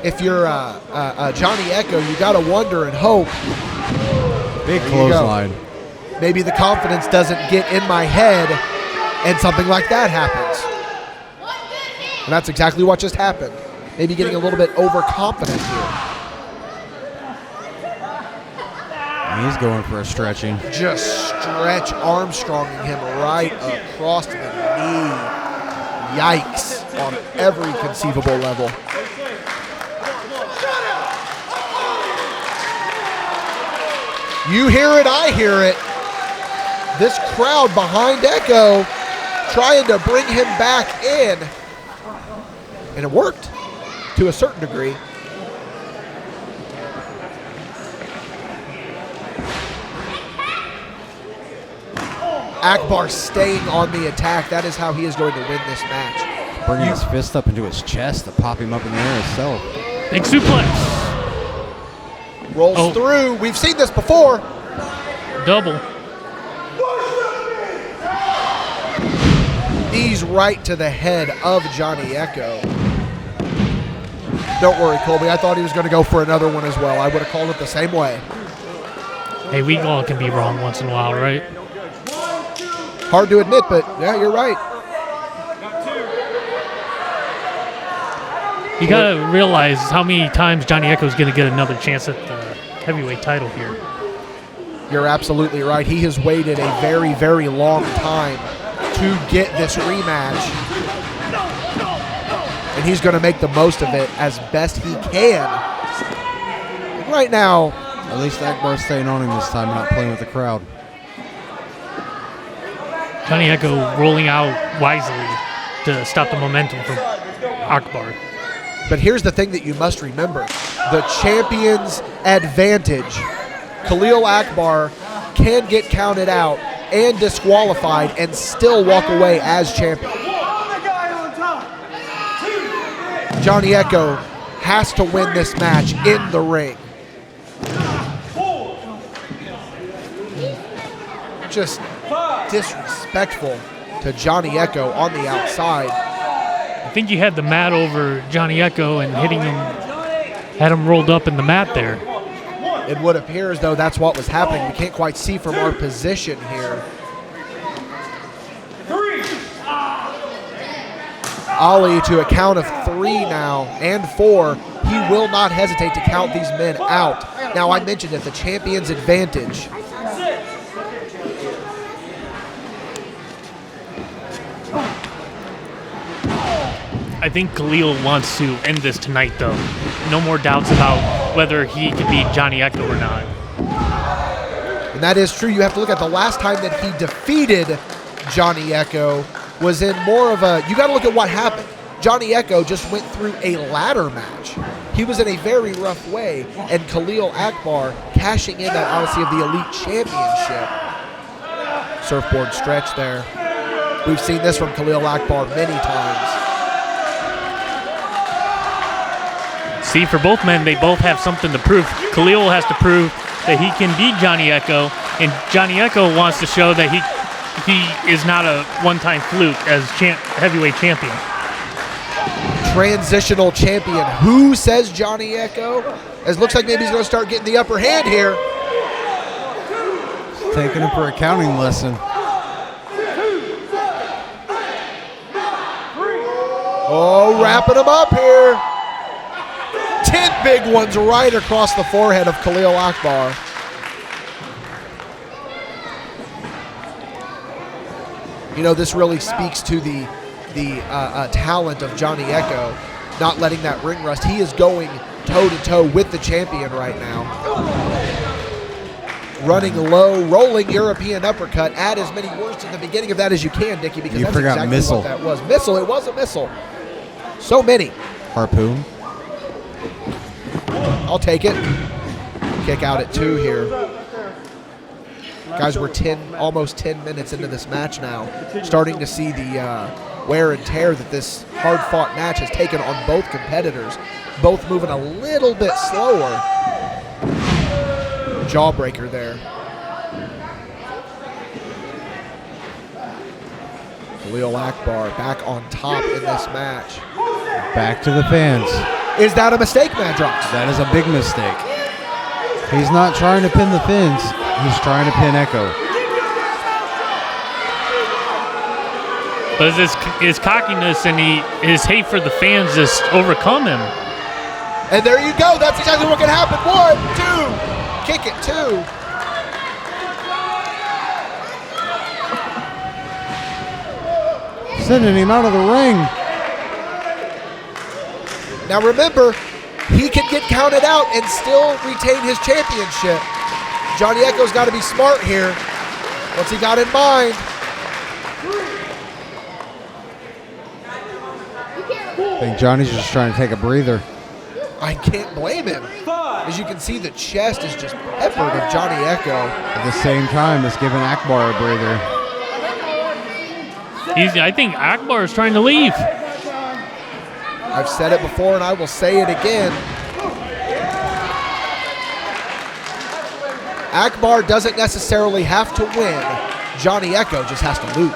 If you're Johnny Echo, you got to wonder and hope. Big clothesline. Maybe the confidence doesn't get in my head and something like that happens. And that's exactly what just happened. Maybe getting a little bit overconfident here. He's going for a stretching. Just stretch Armstronging him right across the knee. Yikes on every conceivable level. You hear it, I hear it. This crowd behind Echo trying to bring him back in. And it worked to a certain degree. Akbar staying on the attack. That is how he is going to win this match. Bringing his fist up into his chest to pop him up in the air himself. Big suplex. Rolls through. We've seen this before. Double. Knees right to the head of Johnny Echo. Don't worry, Colby. I thought he was going to go for another one as well. I would have called it the same way. Hey, we all can be wrong once in a while, right? Hard to admit, but yeah, you're right. You got to realize how many times Johnny Echo's going to get another chance at the heavyweight title here. You're absolutely right. He has waited a very, very long time to get this rematch. And he's going to make the most of it as best he can. Right now, at least Akbar's staying on him this time, not playing with the crowd. Johnny Echo rolling out wisely to stop the momentum from Akbar. But here's the thing that you must remember. The champion's advantage. Khalil Akbar can get counted out and disqualified and still walk away as champion. Johnny Echo has to win this match in the ring. Just disrespectful to Johnny Echo on the outside. I think you had the mat over Johnny Echo and hitting him, had him rolled up in the mat there. It would appear as though that's what was happening. We can't quite see from our position here. Ali to a count of 3 now and 4. He will not hesitate to count these men out. Now, I mentioned it, the champion's advantage. I think Khalil wants to end this tonight, though. No more doubts about whether he can beat Johnny Echo or not. And that is true. You have to look at the last time that he defeated Johnny Echo was in more of a, you got to look at what happened. Johnny Echo just went through a ladder match. He was in a very rough way, and Khalil Akbar cashing in that Odyssey of the Elite Championship. Surfboard stretch there. We've seen this from Khalil Akbar many times. See, for both men, they both have something to prove. Khalil has to prove that he can beat Johnny Echo, and Johnny Echo wants to show that he is not a one-time fluke as heavyweight champion. Transitional champion. Who says Johnny Echo? As looks like maybe he's going to start getting the upper hand here. Taking him for a counting lesson. Oh, wrapping him up here. 10 big ones right across the forehead of Khalil Akbar. You know, this really speaks to the talent of Johnny Echo, not letting that ring rust. He is going toe-to-toe with the champion right now. Running low, rolling European uppercut. Add as many words to the beginning of that as you can, Dickie, because that's exactly missile. what that was. Missile, it was a missile. So many. Harpoon. I'll take it. Kick out at 2 here. Guys, we're almost 10 minutes into this match now. Starting to see the wear and tear that this hard-fought match has taken on both competitors. Both moving a little bit slower. Jawbreaker there. Khalil Akbar back on top in this match. Back to the fans. Is that a mistake, Madrox? That is a big mistake. He's not trying to pin the Finns. He's trying to pin Echo. But his cockiness and his hate for the fans just overcome him. And there you go. That's exactly what can happen. 1, 2. Kick it, 2. Sending him out of the ring. Now remember, he can get counted out and still retain his championship. Johnny Echo's got to be smart here. What's he got in mind? I think Johnny's just trying to take a breather. I can't blame him. As you can see, the chest is just peppered of Johnny Echo. At the same time, it's giving Akbar a breather. I think Akbar is trying to leave. I've said it before and I will say it again. Akbar doesn't necessarily have to win. Johnny Echo just has to lose.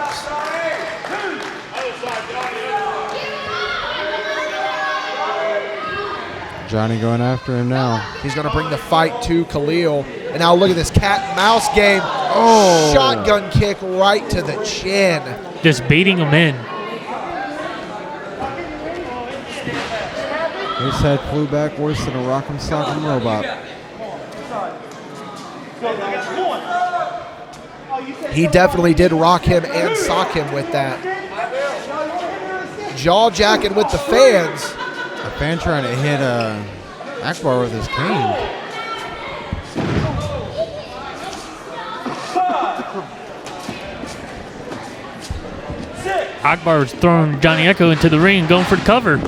Johnny going after him now. He's going to bring the fight to Khalil. And now look at this cat and mouse game. Oh. Shotgun kick right to the chin. Just baiting him in. His head flew back worse than a rock'em sock'em robot. He definitely did rock him and sock him with that. Jaw jacking with the fans. A fan trying to hit Akbar with his cane. Akbar was throwing Johnny Echo into the ring and going for the cover.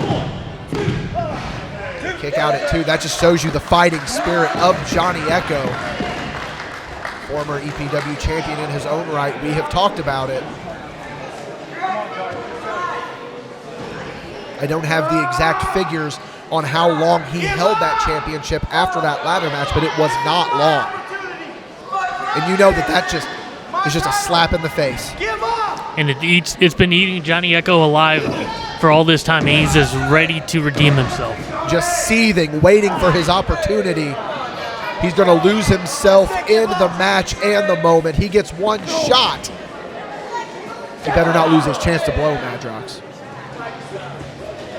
Kick out at 2. That just shows you the fighting spirit of Johnny Echo. Former EPW champion in his own right. We have talked about it. I don't have the exact figures on how long he held that championship after that ladder match, but it was not long. And you know that just is just a slap in the face. And it's been eating Johnny Echo alive for all this time, and he's just ready to redeem himself. Just seething, waiting for his opportunity. He's going to lose himself in the match and the moment. He gets one shot. He better not lose his chance to blow Madrox.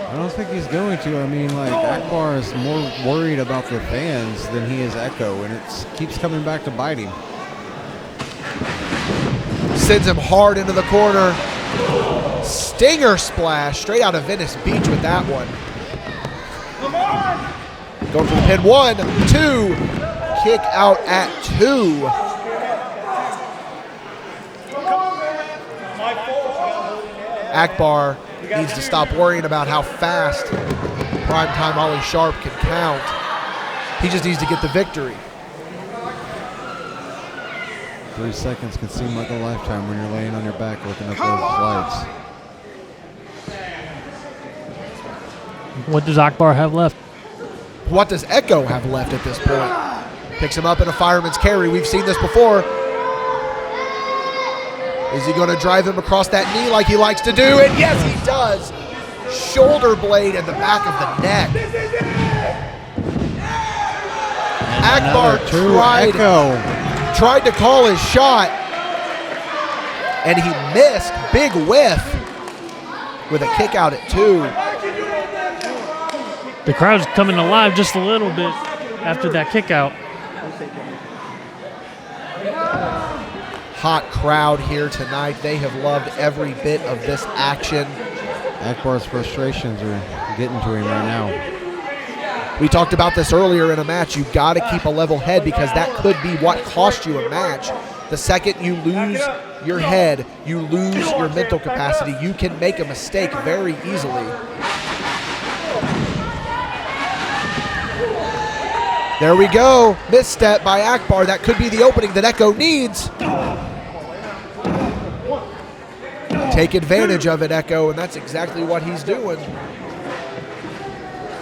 I don't think he's going to. I mean, like, Akbar is more worried about the fans than he is Echo, and it keeps coming back to bite him. Sends him hard into the corner. Stinger splash straight out of Venice Beach with that one. Going for the pin. 1, 2. Kick out at 2. Akbar needs to stop worrying about how fast Primetime Ollie Sharp can count. He just needs to get the victory. 3 seconds can seem like a lifetime when you're laying on your back looking at those lights. What does Akbar have left? What does Echo have left at this point? Picks him up in a fireman's carry. We've seen this before. Is he going to drive him across that knee like he likes to do? And yes, he does. Shoulder blade in the back of the neck. Akbar tried to call his shot, and he missed. Big whiff with a kick out at 2. The crowd's coming alive just a little bit after that kick out. Hot crowd here tonight. They have loved every bit of this action. Akbar's frustrations are getting to him right now. We talked about this earlier in a match. You've got to keep a level head because that could be what cost you a match. The second you lose your head, you lose your mental capacity. You can make a mistake very easily. There we go. Misstep by Akbar. That could be the opening that Echo needs. Take advantage of it, Echo, and that's exactly what he's doing.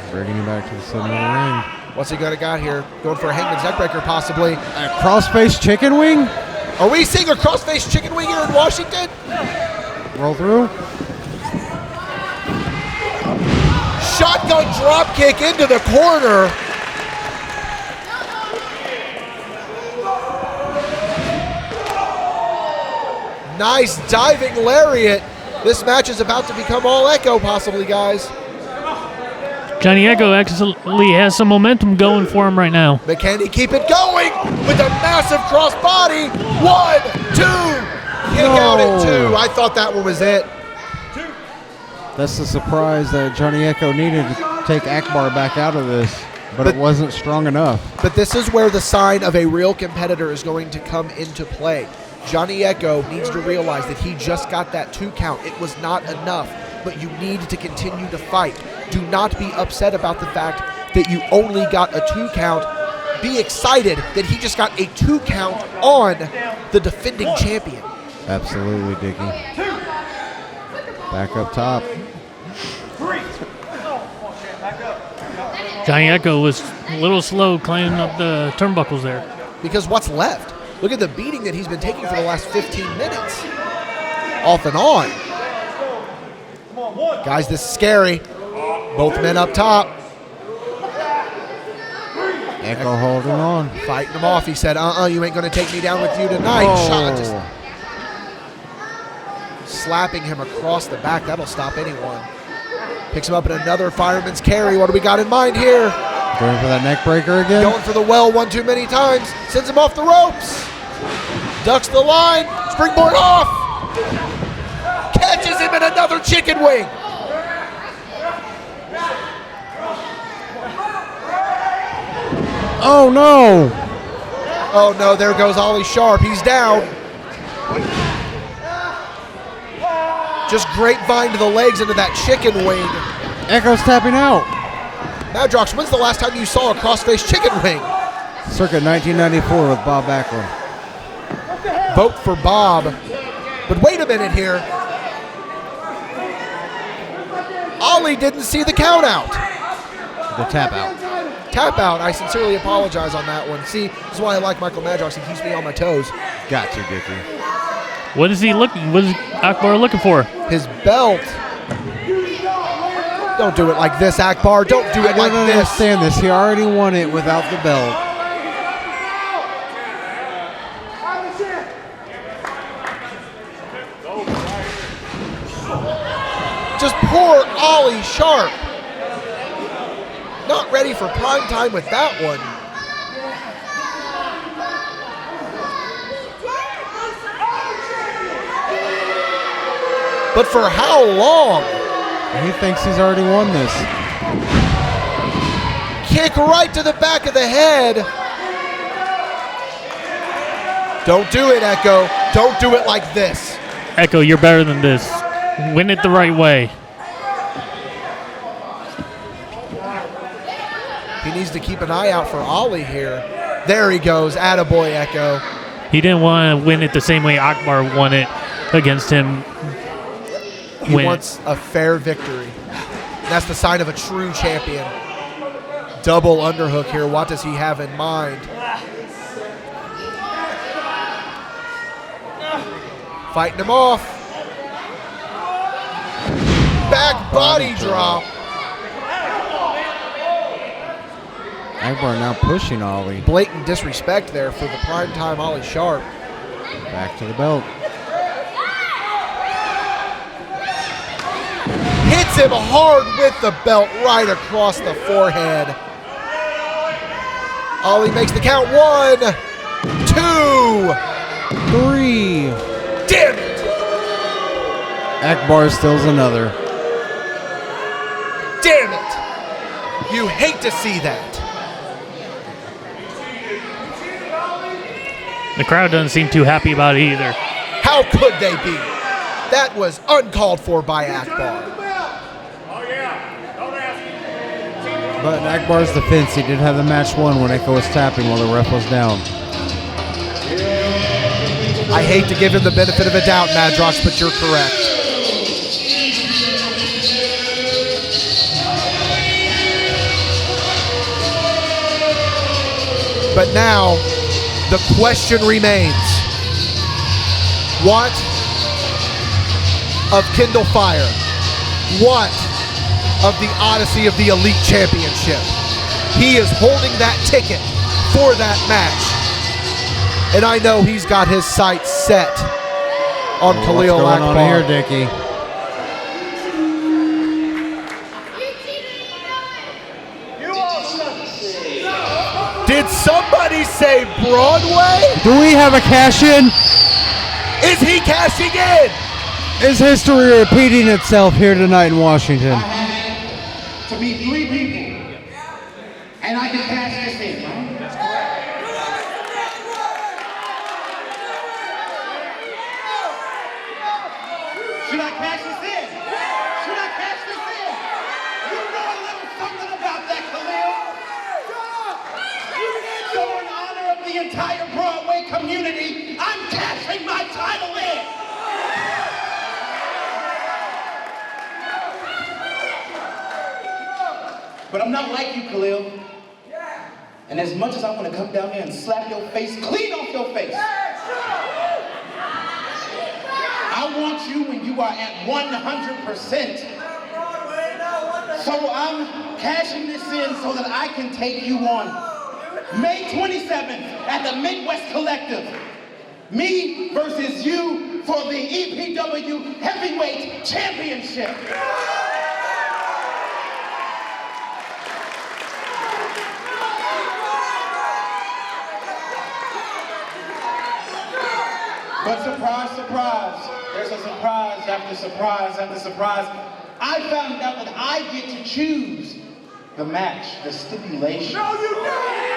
Bringing him back to the center of the ring. What's he got here? Going for a hangman's neckbreaker, possibly. A crossface chicken wing? Are we seeing a crossface chicken wing here in Washington? Roll through. Shotgun drop kick into the corner. Nice diving lariat. This match is about to become all Echo, possibly, guys. Johnny Echo actually has some momentum going for him right now. But can he keep it going with a massive crossbody? 1, 2. Kick out at 2. I thought that one was it. That's the surprise that Johnny Echo needed to take Akbar back out of this, but it wasn't strong enough. But this is where the sign of a real competitor is going to come into play. Johnny Echo needs to realize that he just got that 2 count. It was not enough, but you need to continue to fight. Do not be upset about the fact that you only got a 2 count. Be excited that he just got a 2 count on the defending champion. Absolutely, Dickie. Back up top. Johnny Echo was a little slow climbing up the turnbuckles there. Because what's left? Look at the beating that he's been taking for the last 15 minutes. Off and on. Guys, this is scary. Both men up top. Echo holding on. Fighting him off. He said, you ain't going to take me down with you tonight. Oh. Shot just slapping him across the back. That'll stop anyone. Picks him up in another fireman's carry. What do we got in mind here? Going for that neck breaker again? Going for the well one too many times. Sends him off the ropes. Ducks the line. Springboard off. Catches him in another chicken wing. Oh, no. Oh, no. There goes Ollie Sharp. He's down. Just grapevine to the legs into that chicken wing. Echo's tapping out. Madrox, when's the last time you saw a cross-faced chicken wing? Circa 1994 with Bob Backlund. Vote for Bob. But wait a minute here. Ollie didn't see the count out. The tap out. Tap out. I sincerely apologize on that one. See, this is why I like Michael Madrox. He keeps me on my toes. Got you, Dickie. What is he looking? What is Akbar looking for? His belt. Don't do it like this, Akbar. Don't do it like I don't this. understand this. He already won it without the belt. Just poor Ollie Sharp. Not ready for prime time with that one. But for how long? He thinks he's already won this. Kick right to the back of the head. Don't do it, Echo. Don't do it like this. Echo, you're better than this. Win it the right way. He needs to keep an eye out for Ollie here. There he goes. Attaboy, Echo. He didn't want to win it the same way Akbar won it against him. He wants a fair victory. That's the sign of a true champion. Double underhook here. What does he have in mind? Fighting him off. Back body drop. Akbar now pushing Ollie. Blatant disrespect there for the primetime Ollie Sharp. Back to the belt. Hits him hard with the belt right across the forehead. Ollie makes the count. 1, 2, 3. Damn it! Akbar steals another. Damn it! You hate to see that. The crowd doesn't seem too happy about it either. How could they be? That was uncalled for by Akbar. But in Akbar's defense, he did have the match won when Echo was tapping while the ref was down. I hate to give him the benefit of a doubt, Madrox, but you're correct. But now, the question remains, what of Kyndal Fyre? What of the Odyssey of the Elite Championship? He is holding that ticket for that match. And I know he's got his sights set on Khalil What's going Akbar. on here, Dickie? Did somebody say Broadway? Do we have a cash-in? Is he cashing in? Is history repeating itself here tonight in Washington? To meet 3 people, and I can cash this in, right? Should I cash this in? Should I cash this in? You know a little something about that, Khalil. So in honor of the entire Broadway community, I'm cashing my title in. But I'm not like you, Khalil. And as much as I want to come down there and slap your face clean off your face, I want you when you are at 100%. So I'm cashing this in so that I can take you on May 27th at the Midwest Collective. Me versus you for the EPW Heavyweight Championship. But surprise, surprise, there's a surprise after surprise after surprise. I found out that I get to choose the match, the stipulation. No, you don't!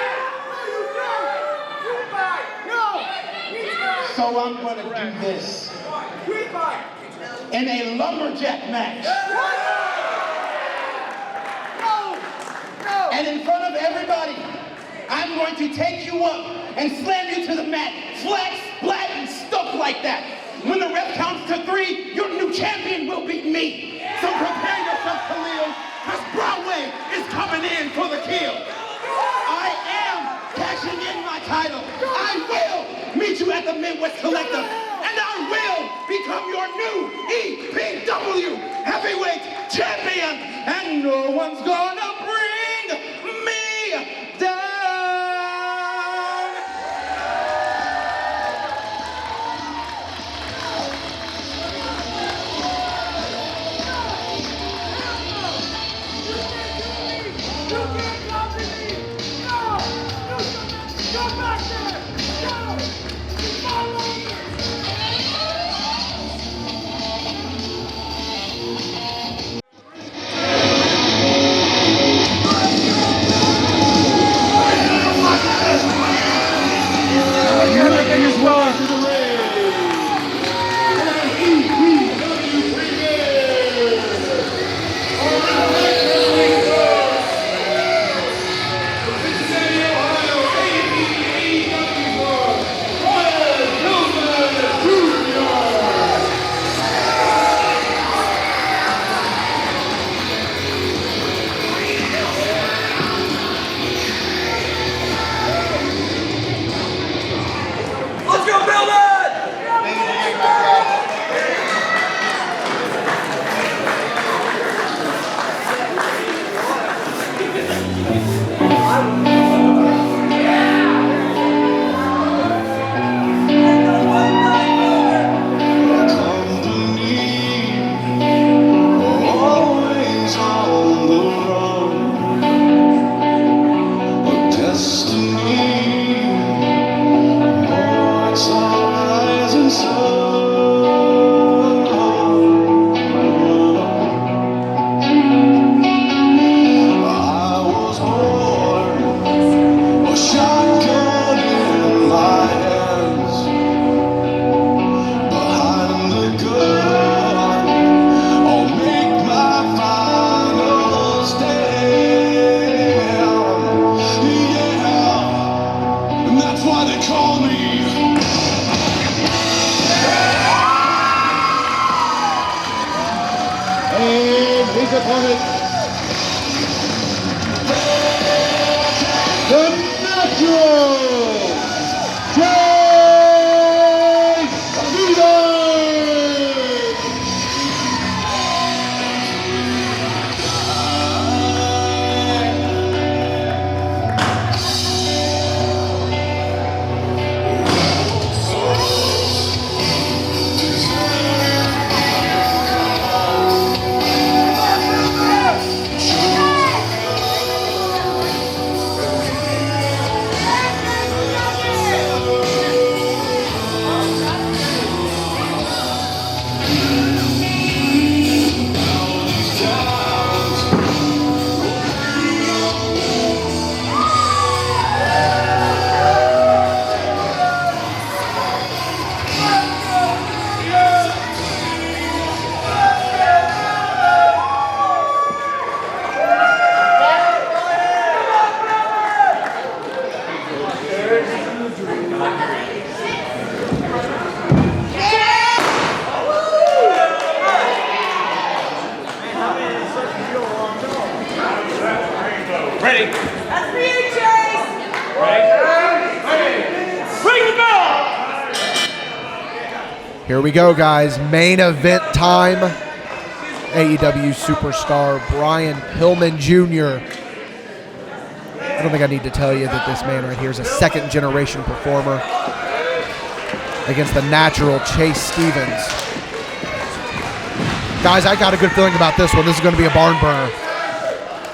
No! So I'm going to do this in a lumberjack match. And in front of everybody, I'm going to take you up and slam you to the mat, flat, splat, and stuck like that. When the ref counts to 3, your new champion will be me. So prepare yourself, Khalil, because Broadway is coming in for the kill. I am cashing in my title. I will meet you at the Midwest Collective, and I will become your new EPW Heavyweight Champion, and no one's gonna bring me down. Ready? That's for you, Chase! Ready? Ring the bell! Here we go, guys. Main event time. AEW superstar Brian Pillman Jr. don't think I need to tell you that this man right here is a second-generation performer against the natural Chase Stevens. Guys, I got a good feeling about this one. This is going to be a barn burner.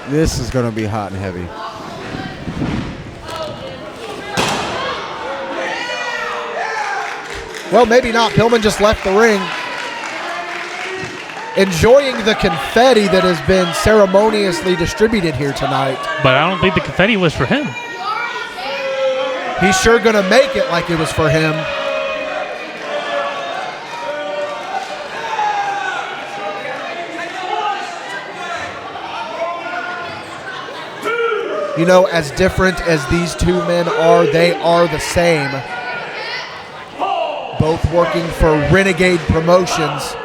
This is going to be hot and heavy. Well, maybe not. Pillman just left the ring, enjoying the confetti that has been ceremoniously distributed here tonight. But I don't think the confetti was for him. He's sure going to make it like it was for him. You know, as different as these two men are, they are the same. Both working for Renegade Promotions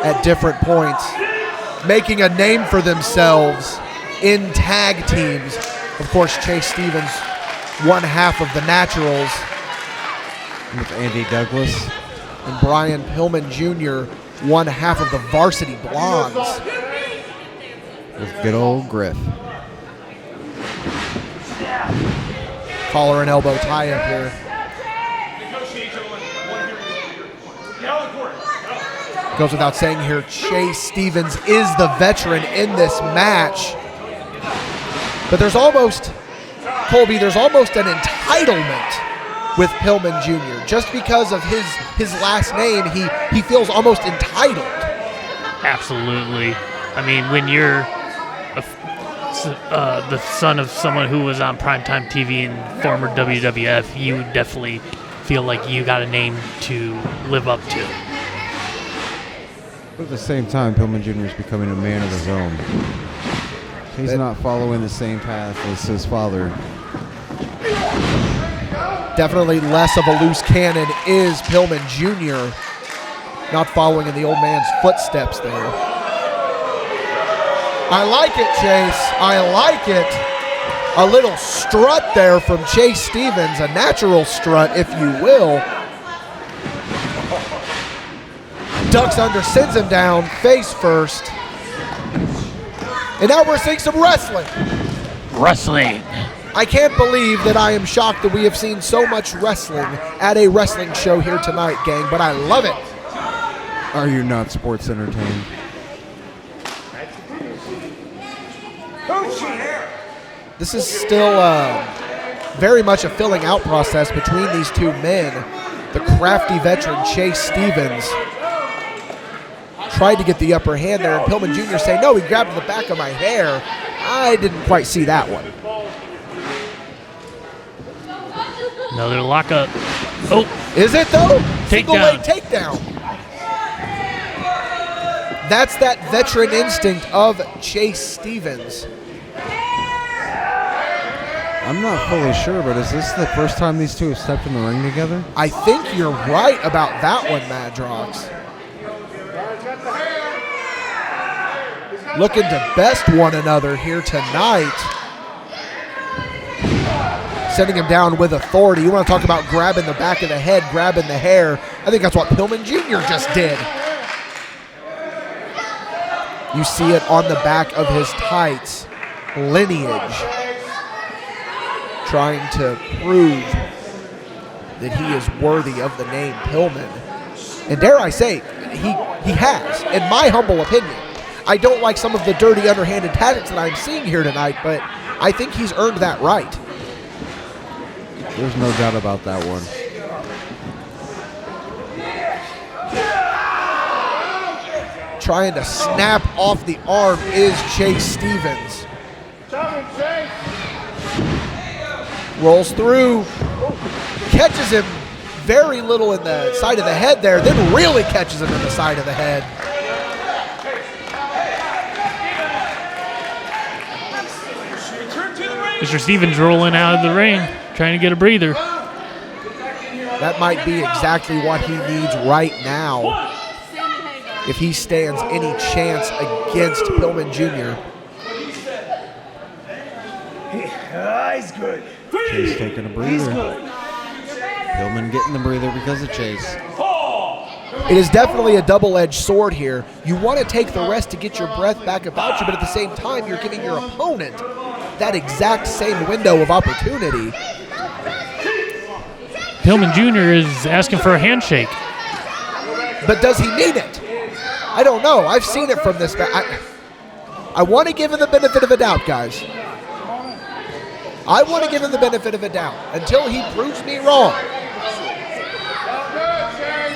at different points, making a name for themselves in tag teams. Of course, Chase Stevens, one half of the Naturals, with Andy Douglas, and Brian Pillman Jr., one half of the Varsity Blondes, with good old Griff. Collar and elbow tie up here. Goes without saying here, Chase Stevens is the veteran in this match. But there's almost, Colby, there's almost an entitlement with Pillman Jr. Just because of his last name, he feels almost entitled. Absolutely. I mean, when you're the son of someone who was on primetime TV and former WWF, you definitely feel like you got a name to live up to. But at the same time, Pillman Jr. is becoming a man of his own. He's not following the same path as his father. Definitely less of a loose cannon is Pillman Jr., not following in the old man's footsteps there. I like it, Chase. I like it. A little strut there from Chase Stevens, a natural strut, if you will. Ducks under, sends him down, face first. And now we're seeing some wrestling. Wrestling. I can't believe that I am shocked that we have seen so much wrestling at a wrestling show here tonight, gang, but I love it. Are you not sports entertained? This is still very much a filling out process between these two men. The crafty veteran Chase Stevens tried to get the upper hand there, and Pillman Jr. saying, no, he grabbed the back of my hair. I didn't quite see that one. Another lockup. Oh. Is it, though? Single leg Takedown. takedown. That's that veteran instinct of Chase Stevens. I'm not fully sure, but is this the first time these two have stepped in the ring together? I think you're right about that one, Madrox. Looking to best one another here tonight. Sending him down with authority. You want to talk about grabbing the back of the head, grabbing the hair. I think that's what Pillman Jr. just did. You see it on the back of his tights. Lineage. Trying to prove that he is worthy of the name Pillman. And dare I say, he has, in my humble opinion. I don't like some of the dirty, underhanded tactics that I'm seeing here tonight, but I think he's earned that right. There's no doubt about that one. Trying to snap off the arm is Chase Stevens. Rolls through, catches him very little in the side of the head there, then really catches him in the side of the head. Mr. Stevens rolling out of the ring, trying to get a breather. That might be exactly what he needs right now if he stands any chance against Pillman Jr. He's good. Chase taking a breather. Pillman getting the breather because of Chase. It is definitely a double-edged sword here. You want to take the rest to get your breath back about you, but at the same time, you're giving your opponent that exact same window of opportunity. Pillman Jr. is asking for a handshake. But does he need it? I don't know. I've seen it from this. I want to give him the benefit of a doubt, guys. I want to give him the benefit of a doubt until he proves me wrong.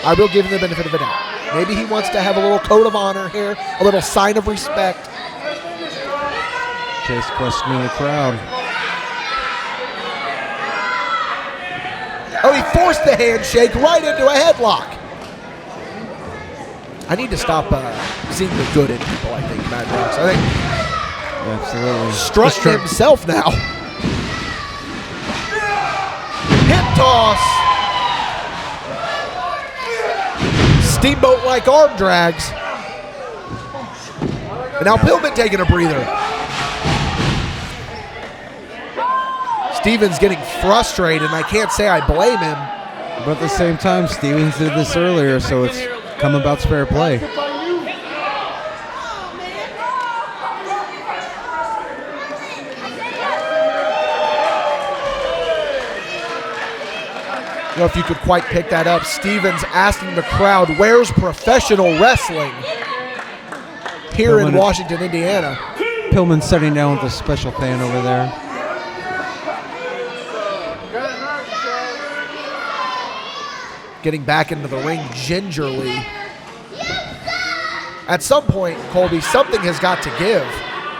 I will give him the benefit of a doubt. Maybe he wants to have a little code of honor here, a little sign of respect. Chase questioning the crowd. Oh, he forced the handshake right into a headlock. I need to stop seeing the good in people, I think, Mad Max. I think Absolutely. strutting himself now. Hip toss. Steamboat-like arm drags. And now Pillman taking a breather. Stevens getting frustrated, and I can't say I blame him. But at the same time, Stevens did this earlier, so it's come about fair play. I don't know if you could quite pick that up. Stevens asking the crowd, where's professional wrestling here in Washington, Indiana? Pillman sitting down with a special fan over there. Getting back into the ring gingerly. At some point, Colby, something has got to give,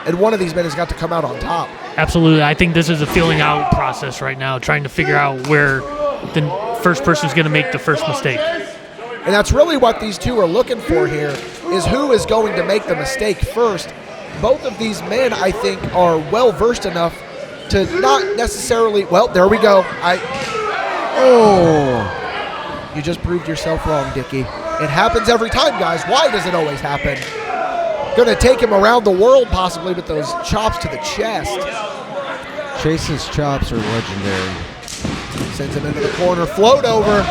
and one of these men has got to come out on top. Absolutely. I think this is a feeling out process right now, trying to figure out where the first person is going to make the first mistake. And that's really what these two are looking for here, is who is going to make the mistake first. Both of these men, I think, are well-versed enough to not necessarily... Well, there we go. You just proved yourself wrong, Dickie. It happens every time, guys. Why does it always happen? Going to take him around the world, possibly, with those chops to the chest. Chase's chops are legendary. Sends him into the corner, float over.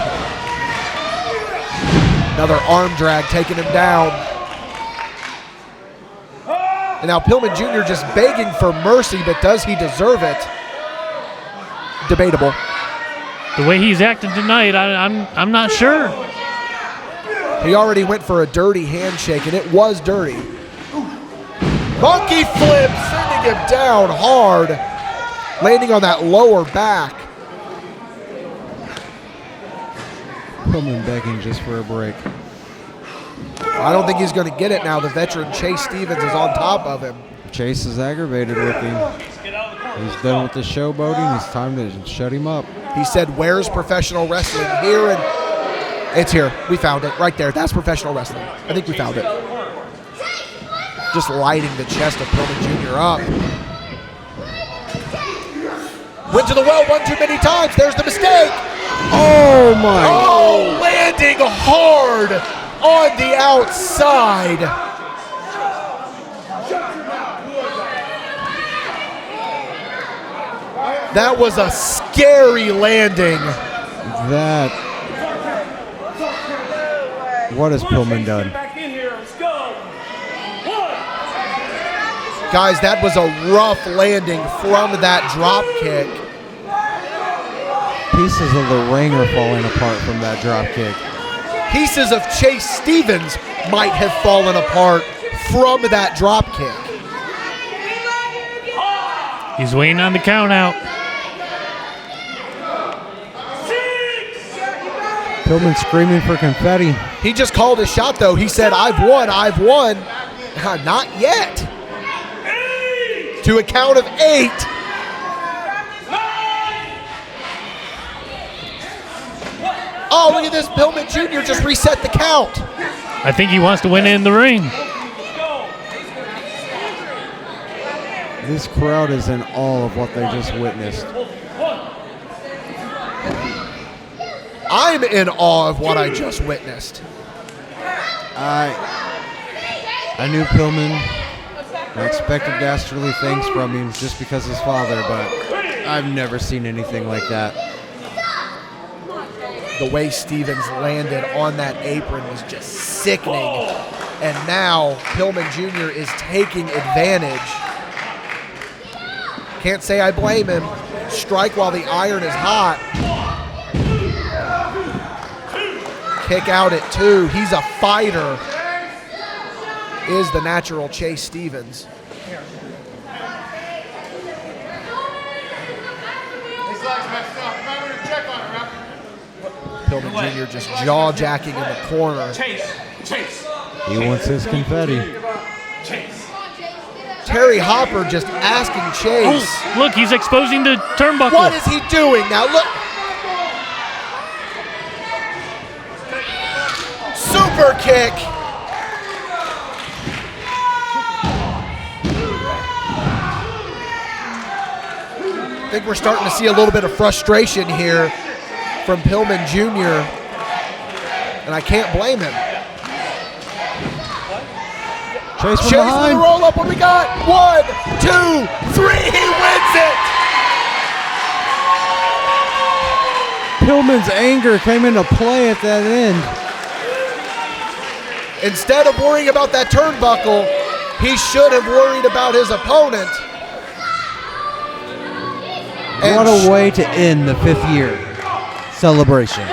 Another arm drag taking him down. And now Pillman Jr. just begging for mercy, but does he deserve it? Debatable. The way he's acting tonight, I'm not sure. He already went for a dirty handshake, and it was dirty. Monkey flip, sending him down hard, landing on that lower back. Pillman begging just for a break. I don't think he's going to get it now. The veteran Chase Stevens is on top of him. Chase is aggravated with him. He's done with the showboating. It's time to shut him up. He said, where's professional wrestling? Here, and it's here. We found it right there. That's professional wrestling. I think we found it. Just lighting the chest of Pillman Jr. up. Went to the well one too many times. There's the mistake. Oh, my. Oh, landing hard on the outside. That was a scary landing. What has Pillman done? Guys, that was a rough landing from that drop kick. Pieces of the ring are falling apart from that drop kick. Pieces of Chase Stevens might have fallen apart from that drop kick. He's waiting on the count out. Pillman screaming for confetti. He just called his shot, though. He said, I've won, I've won. Not yet. To a count of 8. Oh, look at this. Pillman Jr. just reset the count. I think he wants to win in the ring. This crowd is in awe of what they just witnessed. I'm in awe of what I just witnessed. I knew Pillman. I expected dastardly things from him just because his father, but I've never seen anything like that. The way Stevens landed on that apron was just sickening. And now Pillman Jr. is taking advantage. Can't say I blame him. Strike while the iron is hot. Kick out at 2. He's a fighter. Is the natural Chase Stevens. Pillman Jr. just jaw-jacking in the corner. Chase. He wants his confetti. Terry Hopper just asking Chase. Oh, look, he's exposing the turnbuckle. What is he doing now? Look. Super kick. I think we're starting to see a little bit of frustration here from Pillman Jr., and I can't blame him. Chase from Chase with behind. the roll up. What we got? 1, 2, 3. He wins it. Pillman's anger came into play at that end. Instead of worrying about that turnbuckle, he should have worried about his opponent. What a way to end the 5th year celebration.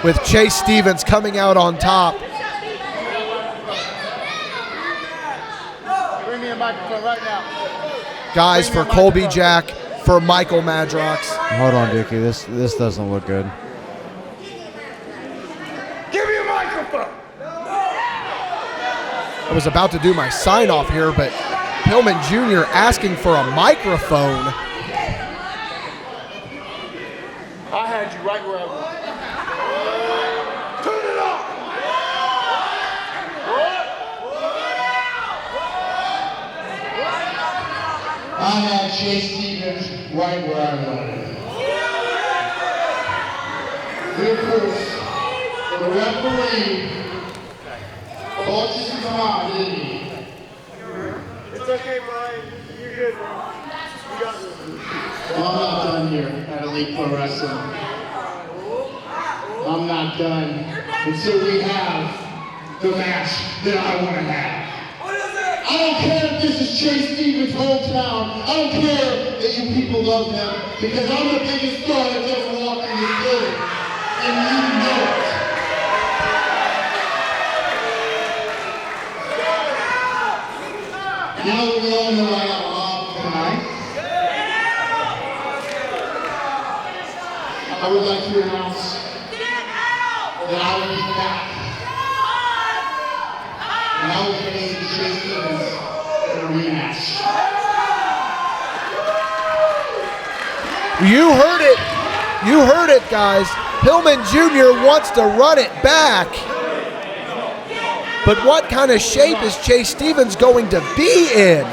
With Chase Stevens coming out on top. Bring me a microphone right now. Guys, for Colby Jack, for Michael Madrox. Hold on, Dickie. This doesn't look good. Give me a microphone. I was about to do my sign-off here, but Pillman Jr. asking for a microphone. I had you right where I was. Turn it off. I had Chase Stevens right where I wanted him. Of course, the referee caught you some time, didn't he? It's okay, Brian. You're good, man. You got this. Well, I'm not done here at Elite Pro Wrestling. I'm not done until we have the match that I want to have. I don't care if this is Chase Stevens' hometown. I don't care that you people love him, because I'm the biggest star that's ever walked in this building. And you know it. Now that we all know I got a lot tonight, I would like to announce that I will be back. And I will be facing Chase Stevens in a rematch. You heard it. You heard it, guys. Pillman Jr. wants to run it back. But what kind of shape is Chase Stevens going to be in?